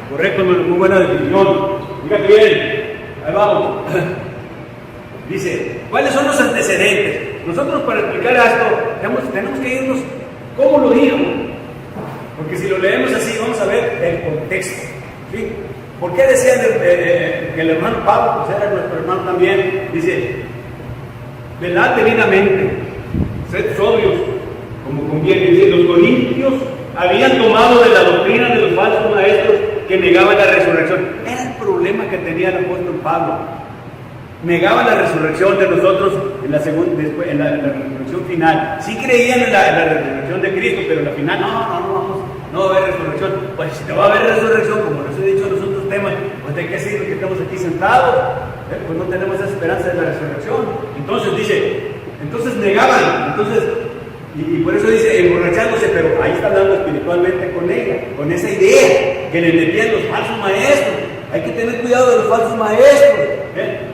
correcto, muy buena definición. Fíjate bien, ahí vamos. Dice, ¿cuáles son los antecedentes? Nosotros para explicar esto tenemos que irnos, ¿cómo lo dijo? Porque si lo leemos así, vamos a ver el contexto. ¿Sí? ¿Por qué decían que el hermano Pablo, pues era nuestro hermano también? Dice, velad debidamente, sed sobrios, como conviene. Dice, los corintios habían tomado de la doctrina de los falsos maestros que negaban la resurrección. Era el problema que tenía el apóstol Pablo. Negaban la resurrección de nosotros en la resurrección final. Sí creían en la resurrección de Cristo, pero en la final no va a haber resurrección. Pues si no va a haber resurrección, como les he dicho en los otros temas, pues de qué sirve que estamos aquí sentados, pues no tenemos esa esperanza de la resurrección. Entonces negaban, y por eso dice emborrachándose, pero ahí está hablando espiritualmente con ella, con esa idea que le metían los falsos maestros. Hay que tener cuidado de los falsos maestros,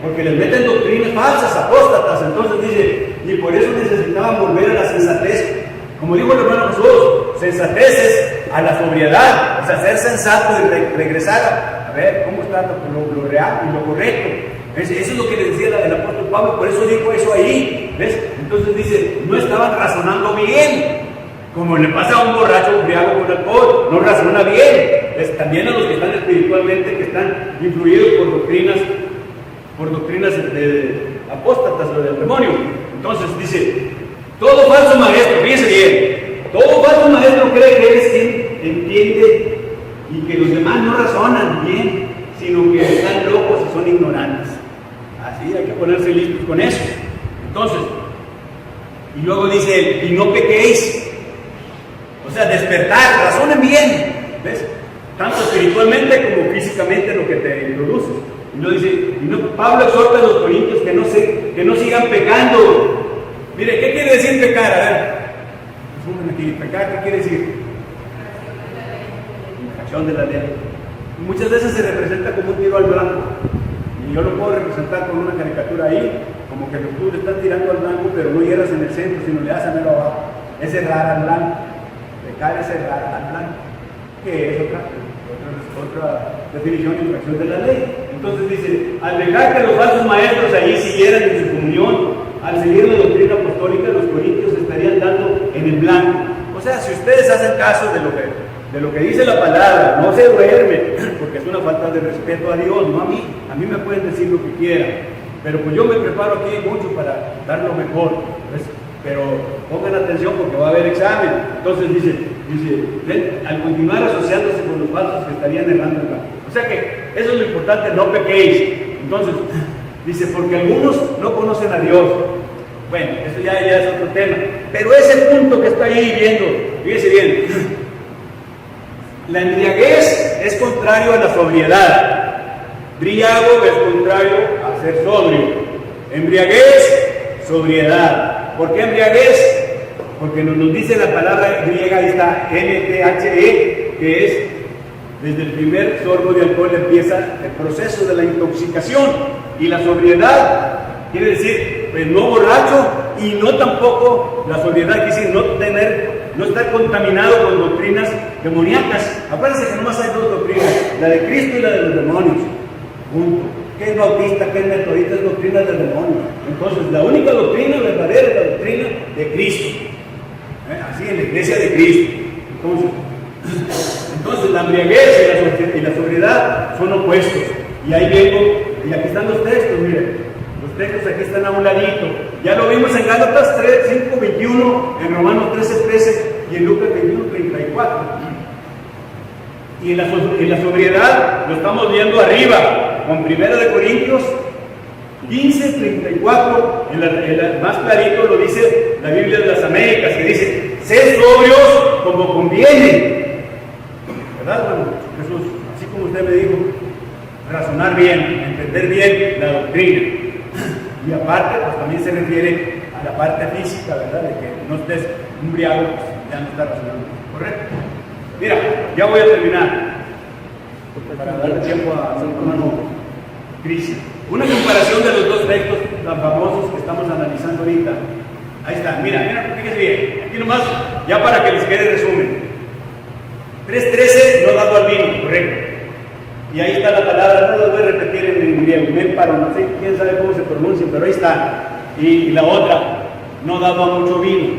porque les meten doctrinas falsas, apóstatas. Entonces dice, y por eso necesitaban volver a la sensatez. Como dijo el hermano Jesús, sensatez es a la sobriedad, o sea, ser sensato y regresar a ver cómo está lo real y lo correcto. Eso es lo que le decía el apóstol Pablo, por eso dijo eso ahí, ¿ves? Entonces dice, no estaban razonando bien, como le pasa a un borracho embriago con alcohol, no razona bien. También a los que están espiritualmente, que están influidos por doctrinas apóstatas o del demonio. Entonces dice, todo falso maestro, fíjense bien, todo falso maestro cree que eres quien entiende y que los demás no razonan bien, sino que están locos y son ignorantes. Así hay que ponerse listos con eso. Entonces, y luego dice él, y no pequéis. O sea, despertar, razonen bien, ¿ves? Tanto espiritualmente como físicamente lo que te introduce. Y luego dice, Pablo exhorta a los corintios que no sigan pecando. Mire, ¿qué quiere decir pecar? A ver, aquí, pecar, ¿qué quiere decir? Infracción de la ley. Y muchas veces se representa como un tiro al blanco. Y yo lo puedo representar con una caricatura ahí, como que tú le estás tirando al blanco, pero no hieras en el centro, sino le das a mero abajo. Es errar al blanco. Pecar es errar al blanco, que es otra definición de infracción de la ley. Entonces dice, al dejar que los falsos maestros ahí siguieran en su comunión, al seguir la doctrina apostólica, los corintios estarían dando en el blanco. O sea, si ustedes hacen caso de lo que dice la palabra, no se duermen, porque es una falta de respeto a Dios, no a mí. A mí me pueden decir lo que quieran, pero pues yo me preparo aquí mucho para dar lo mejor, ¿ves? Pero pongan atención porque va a haber examen. Entonces dice, al continuar asociándose con los falsos que estarían errando el blanco. O sea que eso es lo importante, no pequéis. Entonces, dice, porque algunos no conocen a Dios. Bueno, eso ya es otro tema. Pero ese punto que está ahí viendo, fíjese bien, la embriaguez es contrario a la sobriedad. Briago es contrario a ser sobrio. Embriaguez, sobriedad. ¿Por qué embriaguez? Porque nos dice la palabra griega, ahí está, NTHE, que es, desde el primer sorbo de alcohol empieza el proceso de la intoxicación. Y la sobriedad quiere decir, pues no borracho, y no tampoco, la sobriedad quiere decir no estar contaminado con doctrinas demoníacas. Acuérdense que nomás hay dos doctrinas, la de Cristo y la de los demonios. Punto. ¿Qué es bautista, qué es metodista? Es doctrina del demonio. Entonces, la única doctrina verdadera es la doctrina de Cristo. Así, en la iglesia de Cristo. Entonces la embriaguez y la sobriedad son opuestos. Y ahí vengo, y aquí están los textos, miren. Los textos aquí están a un ladito. Ya lo vimos en Gálatas 5:21, en Romanos 13:13 y en Lucas 21:34. Y en la sobriedad lo estamos viendo arriba, con 1 Corintios 15:34, en más clarito lo dice la Biblia de las Américas, que dice, sed sobrios como conviene. ¿Verdad, hermano Jesús? Así como usted me dijo, razonar bien, entender bien la doctrina. Y aparte, pues también se refiere a la parte física, ¿verdad? De que no estés embriago, pues ya no estás razonando. ¿Correcto? Mira, ya voy a terminar, para darle tiempo a mi hermano Cristian. Una comparación de los dos textos tan famosos que estamos analizando ahorita. Ahí está, mira, fíjense bien. Aquí nomás, ya para que les quede resumen. 3:13, no dado al vino, correcto. Y ahí está la palabra, no la voy a repetir en griego, mémparo, no sé quién sabe cómo se pronuncia, pero ahí está. Y la otra, no dado a mucho vino.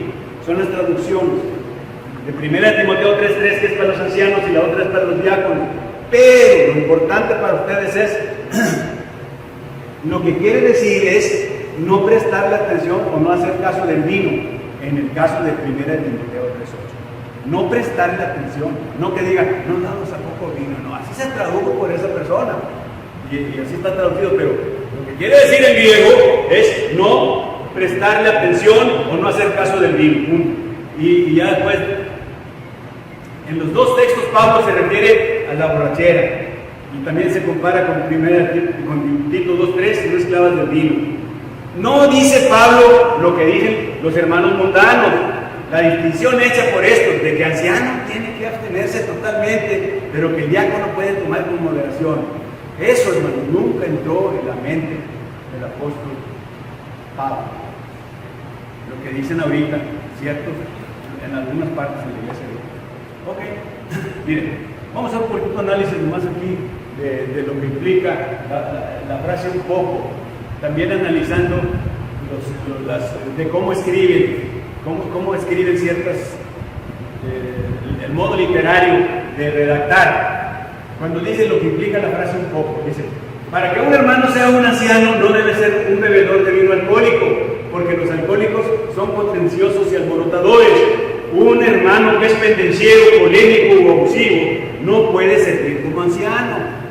Son las traducciones. De 1 Timoteo 3:3, que es para los ancianos, y la otra es para los diáconos. Pero lo importante para ustedes es, lo que quiere decir es no prestarle atención o no hacer caso del vino, en el caso de 1 Timoteo 3:8. no prestarle atención, no que diga, no dados a poco vino, no, así se tradujo por esa persona, y así está traducido, pero lo que quiere decir en griego es no prestarle atención o no hacer caso del vino, punto. Y ya después, en los dos textos Pablo se refiere a la borrachera, y también se compara con Tito 2:3, no esclavas del vino. No dice Pablo lo que dicen los hermanos mundanos, la distinción hecha por esto, de que anciano tiene que abstenerse totalmente, pero que el diácono puede tomar con moderación. Eso, hermano, nunca entró en la mente del apóstol Pablo. Lo que dicen ahorita, cierto, en algunas partes de la iglesia. Ok, miren, vamos a hacer un poquito de análisis más aquí de lo que implica la frase un poco, también analizando de cómo escriben, cómo escriben ciertas, el modo literario de redactar. Cuando dice lo que implica la frase un poco, dice, para que un hermano sea un anciano no debe ser un bebedor de vino alcohólico, porque los alcohólicos son contenciosos y alborotadores. Un hermano que es pendenciero, polémico o abusivo no puede servir como anciano.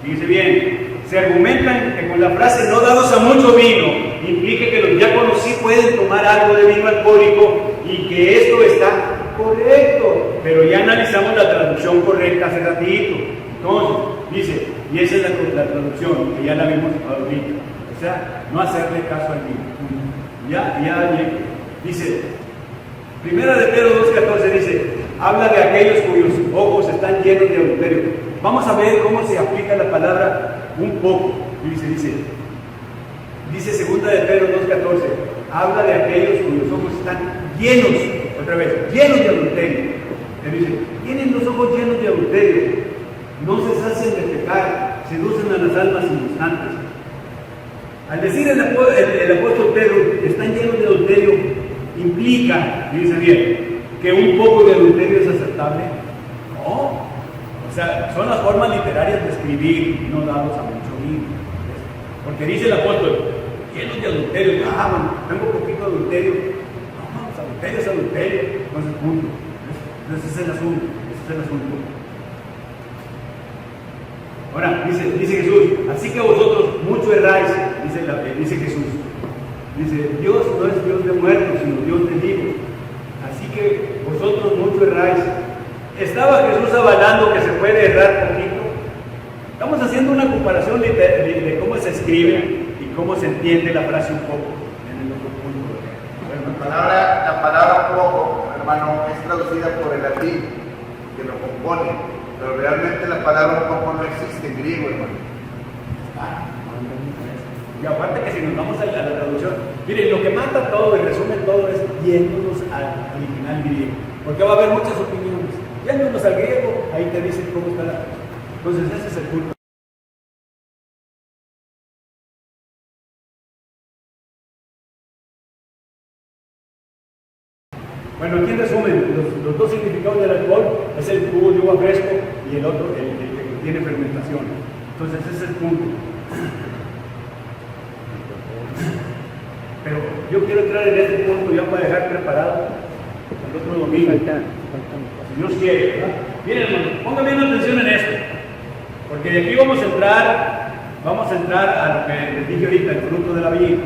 Fíjense bien, se argumentan que con la frase no dados a mucho vino implica que los diáconos sí pueden tomar algo de vino alcohólico y que esto está correcto, pero ya analizamos la traducción correcta hace ratito. Entonces, dice, y esa es la traducción, que ya la vimos ahorita, o sea, no hacerle caso al vino. Dice, Primera de Pedro 2:14 dice, habla de aquellos cuyos ojos están llenos de adulterio. Vamos a ver cómo se aplica la palabra un poco. Dice Segunda de Pedro 2:14, habla de aquellos cuyos ojos están llenos, otra vez, llenos de adulterio. Él dice, tienen los ojos llenos de adulterio, no se hacen de pecar, seducen a las almas inconstantes. Al decir el apóstol Pedro, están llenos de adulterio, implica, dice bien, que un poco de adulterio es aceptable. No, o sea, son las formas literarias de escribir, no dados a mucho vino. Porque dice el apóstol, llenos de adulterio, tengo poquito de adulterio. No, adulterio es adulterio, entonces punto. Ese es el asunto. Ahora, dice Jesús, así que vosotros mucho erráis, dice Jesús. Dice, Dios no es Dios de muertos, sino Dios de vivos. Así que vosotros mucho erráis. ¿Estaba Jesús avalando que se puede errar poquito? Estamos haciendo una comparación de cómo se escribe y cómo se entiende la frase un poco en el otro punto. La palabra poco, hermano, es traducida por el latín, que lo compone, pero realmente la palabra poco no existe en griego, hermano. Y aparte que si nos vamos a la traducción, miren, lo que mata todo y resume todo es yéndonos al original griego, porque va a haber muchas opiniones. Yéndonos al griego, ahí te dicen cómo está la cosa. Entonces ese es el punto. Bueno, aquí en resumen, los dos significados del alcohol es el jugo de uva fresco y el otro, el que tiene fermentación. Entonces ese es el punto. Pero yo quiero entrar en este punto ya para dejar preparado el otro domingo. Si Dios quiere, ¿verdad? Miren, hermano, pongan bien atención en esto, porque de aquí vamos a entrar a lo que les dije ahorita, el fruto de la vid.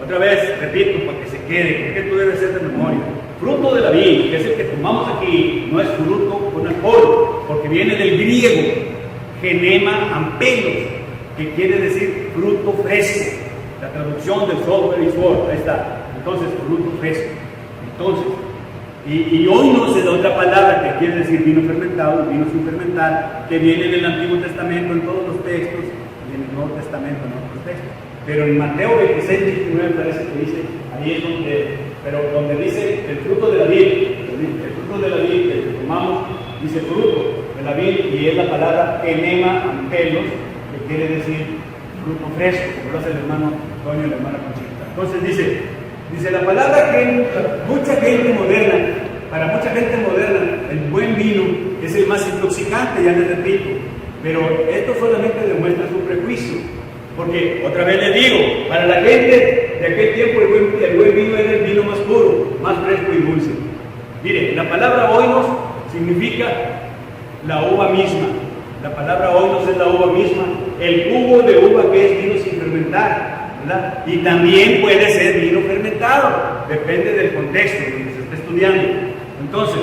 Otra vez, repito, para que se quede, porque esto debe ser de memoria. Fruto de la vid, que es el que tomamos aquí, no es fruto con alcohol, porque viene del griego, genema ampelos, que quiere decir fruto fresco. La traducción del software is word, ahí está. Entonces, fruto fresco. Entonces, y hoy no se da otra palabra que quiere decir vino fermentado, vino sin fermentar, que viene en el Antiguo Testamento en todos los textos y en el Nuevo Testamento en otros textos. Pero en Mateo 26, 19 parece que dice, ahí es donde dice el fruto de la vid, el fruto de la vid que tomamos, dice fruto de la vid, y es la palabra enema ampelos, que quiere decir fruto fresco, como lo hace el hermano Antonio y la hermana Conchita. Entonces dice la palabra que mucha gente moderna, para mucha gente moderna, el buen vino es el más intoxicante, ya les repito, pero esto solamente demuestra su prejuicio, porque otra vez les digo, para la gente de aquel tiempo el buen vino era el vino más puro, más fresco y dulce. Mire, la palabra oinos significa la uva misma. La palabra oinos es la uva misma. El jugo de uva que es vino sin fermentar, ¿verdad? Y también puede ser vino fermentado, depende del contexto donde se esté estudiando. Entonces,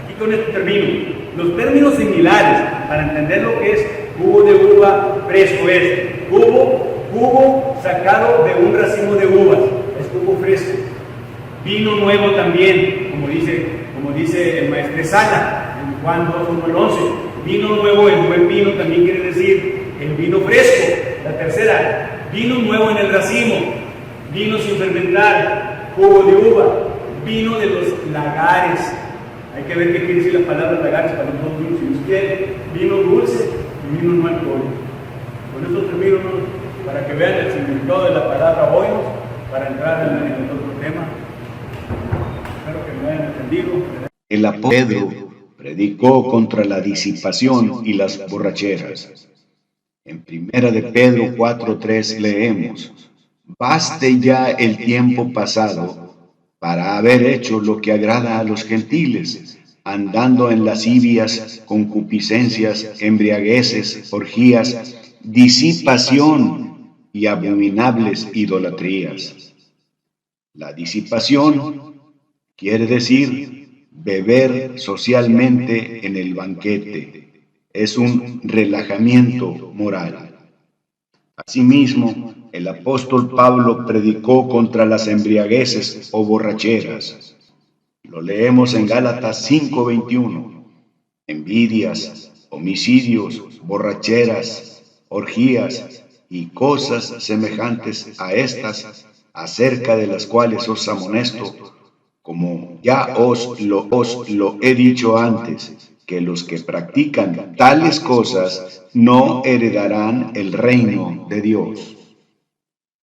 aquí con este termino. Los términos similares para entender lo que es jugo de uva fresco es jugo sacado de un racimo de uvas, es jugo fresco. Vino nuevo también, como dice el maestro Sala en Juan 2:11. Vino nuevo, el buen vino también quiere decir el vino fresco. La tercera, vino nuevo en el racimo, vino sin fermentar, jugo de uva, vino de los lagares. Hay que ver qué quiere decir la palabra lagares para los dos vinos, si nos quiere, vino dulce y vino no alcohólico. Con eso termino, ¿no? Para que vean el significado de la palabra oinos, para entrar en el otro tema. Espero que me hayan entendido. El apóstol Pedro predicó contra la disipación y las borracheras. En 1 de Pedro 4:3 leemos: baste ya el tiempo pasado para haber hecho lo que agrada a los gentiles, andando en lascivias, concupiscencias, embriagueces, orgías, disipación y abominables idolatrías. La disipación quiere decir beber socialmente en el banquete. Es un relajamiento moral. Asimismo, el apóstol Pablo predicó contra las embriagueces o borracheras. Lo leemos en Gálatas 5:21. Envidias, homicidios, borracheras, orgías y cosas semejantes a estas, acerca de las cuales os amonesto, como ya os lo he dicho antes, que los que practican tales cosas no heredarán el reino de Dios.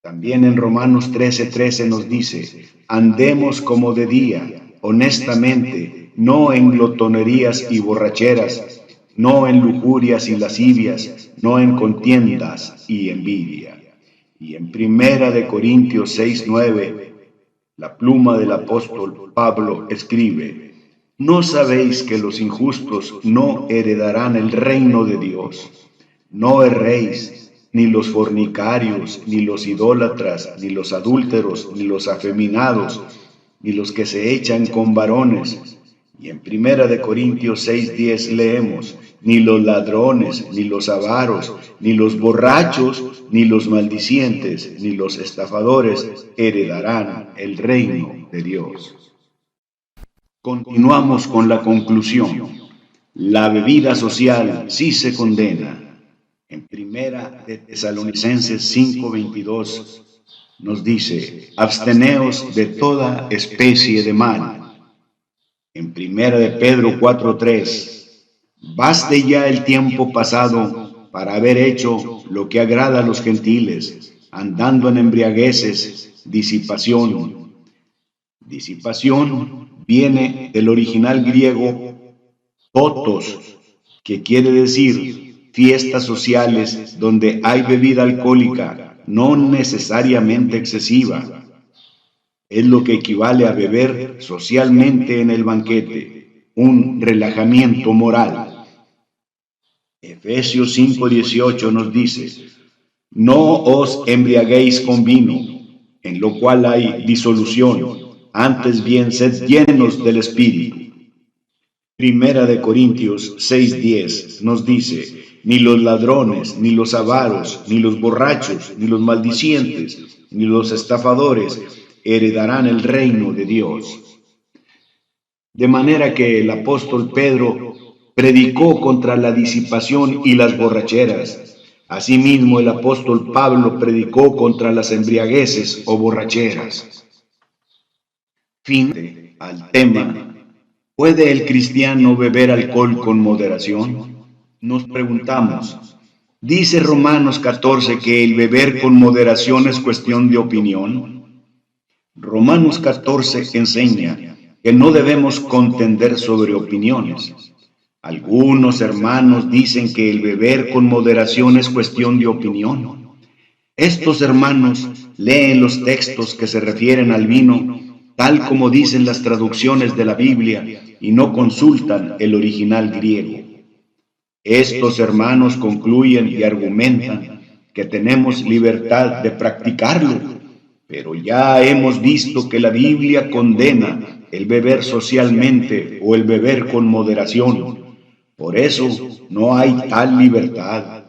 También en Romanos 13:13 nos dice: andemos como de día, honestamente, no en glotonerías y borracheras, no en lujurias y lascivias, no en contiendas y envidia. Y en 1 de Corintios 6:9, la pluma del apóstol Pablo escribe: ¿no sabéis que los injustos no heredarán el reino de Dios? No erréis, ni los fornicarios, ni los idólatras, ni los adúlteros, ni los afeminados, ni los que se echan con varones. Y en 1 de Corintios 6:10 leemos: ni los ladrones, ni los avaros, ni los borrachos, ni los maldicientes, ni los estafadores heredarán el reino de Dios. Continuamos con la conclusión. La bebida social sí se condena. En 1 de Tesalonicenses 5:22 nos dice: absteneos de toda especie de mal. En 1 de Pedro 4:3, baste ya el tiempo pasado para haber hecho lo que agrada a los gentiles, andando en embriagueces, disipación. Disipación viene del original griego totos, que quiere decir fiestas sociales donde hay bebida alcohólica, no necesariamente excesiva. Es lo que equivale a beber socialmente en el banquete, un relajamiento moral. Efesios 5:18 nos dice: no os embriaguéis con vino, en lo cual hay disolución, antes bien sed llenos del Espíritu. 1 de Corintios 6:10 nos dice: ni los ladrones, ni los avaros, ni los borrachos, ni los maldicientes, ni los estafadores heredarán el reino de Dios. De manera que el apóstol Pedro predicó contra la disipación y las borracheras. Asimismo, el apóstol Pablo predicó contra las embriagueces o borracheras. Fin al tema: ¿puede el cristiano beber alcohol con moderación? Nos preguntamos, ¿dice Romanos 14 que el beber con moderación es cuestión de opinión? Romanos 14 enseña que no debemos contender sobre opiniones. Algunos hermanos dicen que el beber con moderación es cuestión de opinión. Estos hermanos leen los textos que se refieren al vino tal como dicen las traducciones de la Biblia, y no consultan el original griego. Estos hermanos concluyen y argumentan que tenemos libertad de practicarlo, pero ya hemos visto que la Biblia condena el beber socialmente o el beber con moderación. Por eso no hay tal libertad.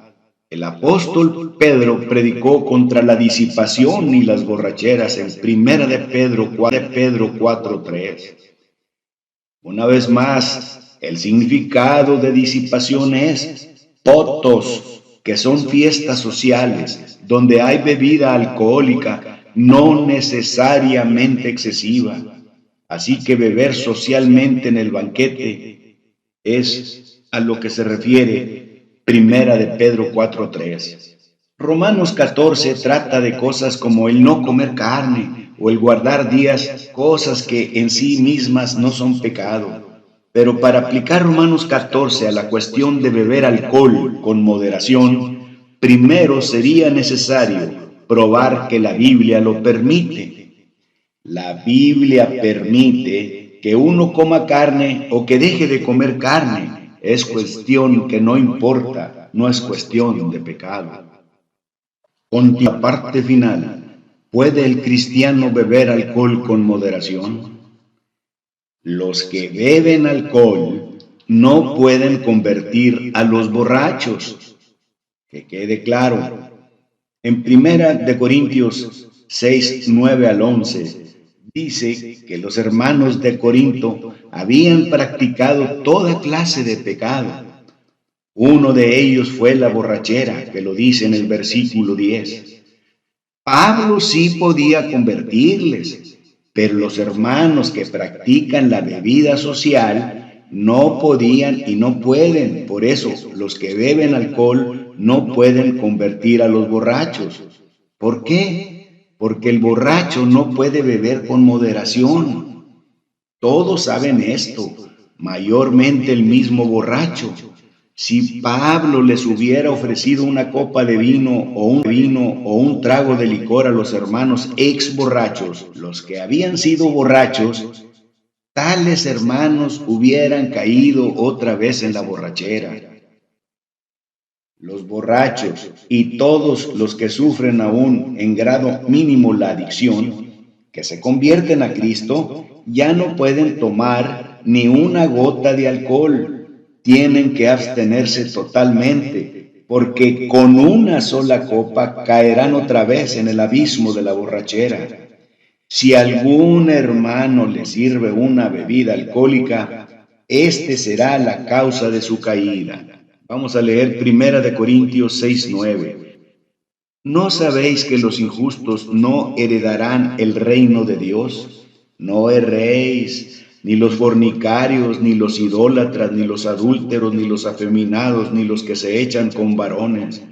El apóstol Pedro predicó contra la disipación y las borracheras en 1 de Pedro 4:3. Una vez más, el significado de disipación es totos, que son fiestas sociales, donde hay bebida alcohólica, no necesariamente excesiva. Así que beber socialmente en el banquete es a lo que se refiere 1 de Pedro 4:3. Romanos 14 trata de cosas como el no comer carne o el guardar días, cosas que en sí mismas no son pecado. Pero para aplicar Romanos 14 a la cuestión de beber alcohol con moderación, primero sería necesario probar que la Biblia lo permite. La Biblia permite que uno coma carne o que deje de comer carne. Es cuestión que no importa, no es cuestión de pecado. Con la parte final, ¿puede el cristiano beber alcohol con moderación? Los que beben alcohol no pueden convertir a los borrachos. Que quede claro. En 1 de Corintios 6:9-11, dice que los hermanos de Corinto habían practicado toda clase de pecado. Uno de ellos fue la borrachera, que lo dice en el versículo 10. Pablo sí podía convertirles, pero los hermanos que practican la bebida social no podían y no pueden. Por eso, los que beben alcohol no pueden convertir a los borrachos. ¿Por qué? Porque el borracho no puede beber con moderación. Todos saben esto, mayormente el mismo borracho. Si Pablo les hubiera ofrecido una copa de vino o un trago de licor a los hermanos ex borrachos, los que habían sido borrachos, tales hermanos hubieran caído otra vez en la borrachera. Los borrachos y todos los que sufren aún en grado mínimo la adicción, que se convierten a Cristo, ya no pueden tomar ni una gota de alcohol. Tienen que abstenerse totalmente, porque con una sola copa caerán otra vez en el abismo de la borrachera. Si algún hermano le sirve una bebida alcohólica, este será la causa de su caída. Vamos a leer 1 de Corintios 6:9. ¿No sabéis que los injustos no heredarán el reino de Dios? No erréis. Ni los fornicarios, ni los idólatras, ni los adúlteros, ni los afeminados, ni los que se echan con varones,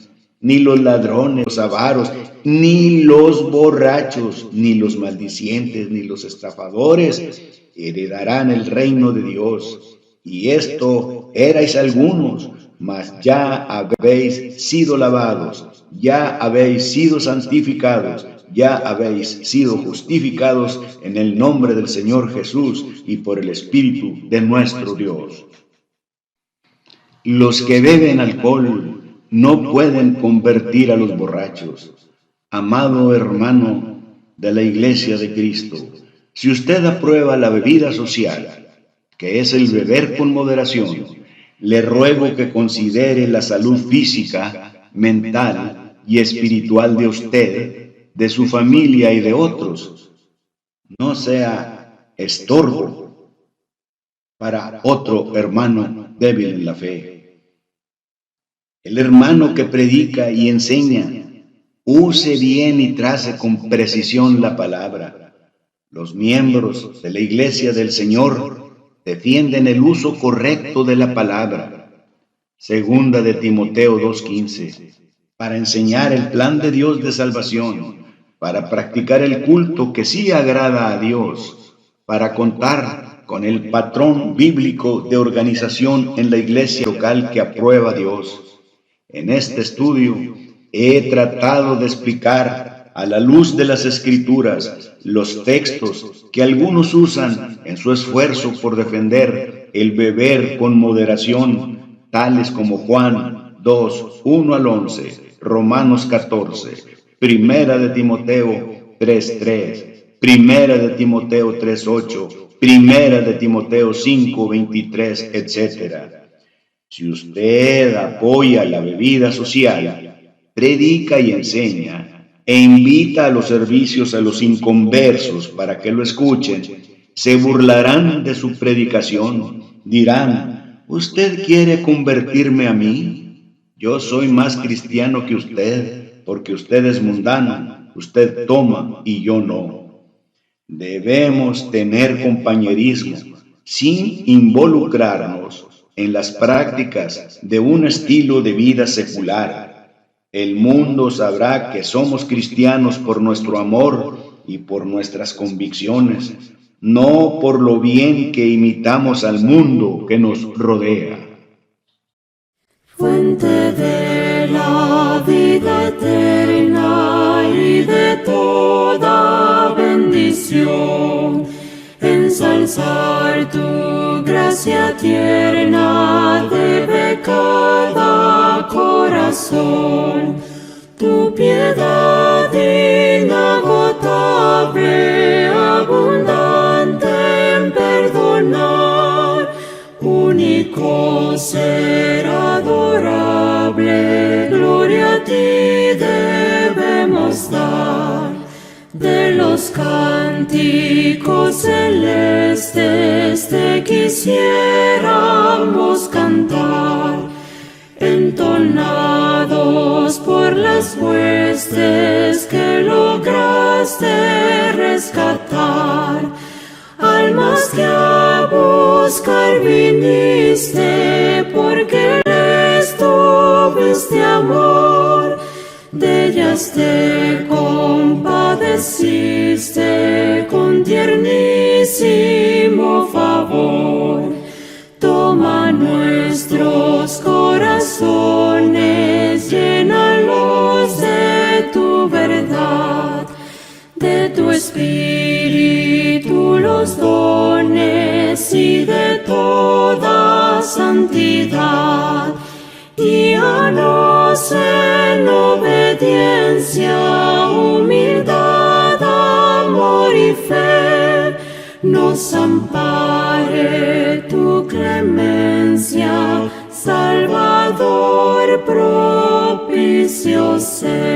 ni los ladrones, los avaros, ni los borrachos, ni los maldicientes, ni los estafadores heredarán el reino de Dios. Y esto erais algunos, mas ya habéis sido lavados, ya habéis sido santificados, ya habéis sido justificados en el nombre del Señor Jesús y por el Espíritu de nuestro Dios. Los que beben alcohol no pueden convertir a los borrachos. Amado hermano de la Iglesia de Cristo, si usted aprueba la bebida social, que es el beber con moderación, le ruego que considere la salud física, mental y espiritual de usted, de su familia y de otros. No sea estorbo para otro hermano débil en la fe. El hermano que predica y enseña, use bien y trace con precisión la palabra. Los miembros de la Iglesia del Señor defienden el uso correcto de la palabra. Segunda de Timoteo 2:15. Para enseñar el plan de Dios de salvación, para practicar el culto que sí agrada a Dios, para contar con el patrón bíblico de organización en la iglesia local que aprueba a Dios. En este estudio he tratado de explicar a la luz de las Escrituras, los textos que algunos usan en su esfuerzo por defender el beber con moderación, tales como Juan 2, 1 al 11, Romanos 14, Primera de Timoteo 3, 3, Primera de Timoteo 3, 8, Primera de Timoteo 5, 23, etc. Si usted apoya la bebida social, predica y enseña, e invita a los servicios a los inconversos para que lo escuchen, se burlarán de su predicación. Dirán: ¿usted quiere convertirme a mí? Yo soy más cristiano que usted, porque usted es mundano, usted toma y yo no. Debemos tener compañerismo sin involucrarnos en las prácticas de un estilo de vida secular. El mundo sabrá que somos cristianos por nuestro amor y por nuestras convicciones, no por lo bien que imitamos al mundo que nos rodea. Fuente de la vida eterna y de toda bendición, ensalzar tu gracia tierna debe cada corazón. Tu piedad inagotable, abundante en perdonar, único ser adorable, gloria a ti debemos dar. De los cánticos celestes te quisiéramos cantar, entonados por las huestes que lograste rescatar. Almas que a buscar viniste, porque les tuviste amor, de ellas te compadeciste con tiernísimo favor. Toma nuestros corazones, llénalos de tu verdad, de tu espíritu los dones y de toda santidad. Guíanos en obediencia, humildad, amor y fe. Nos ampare tu clemencia, Salvador propicio ser.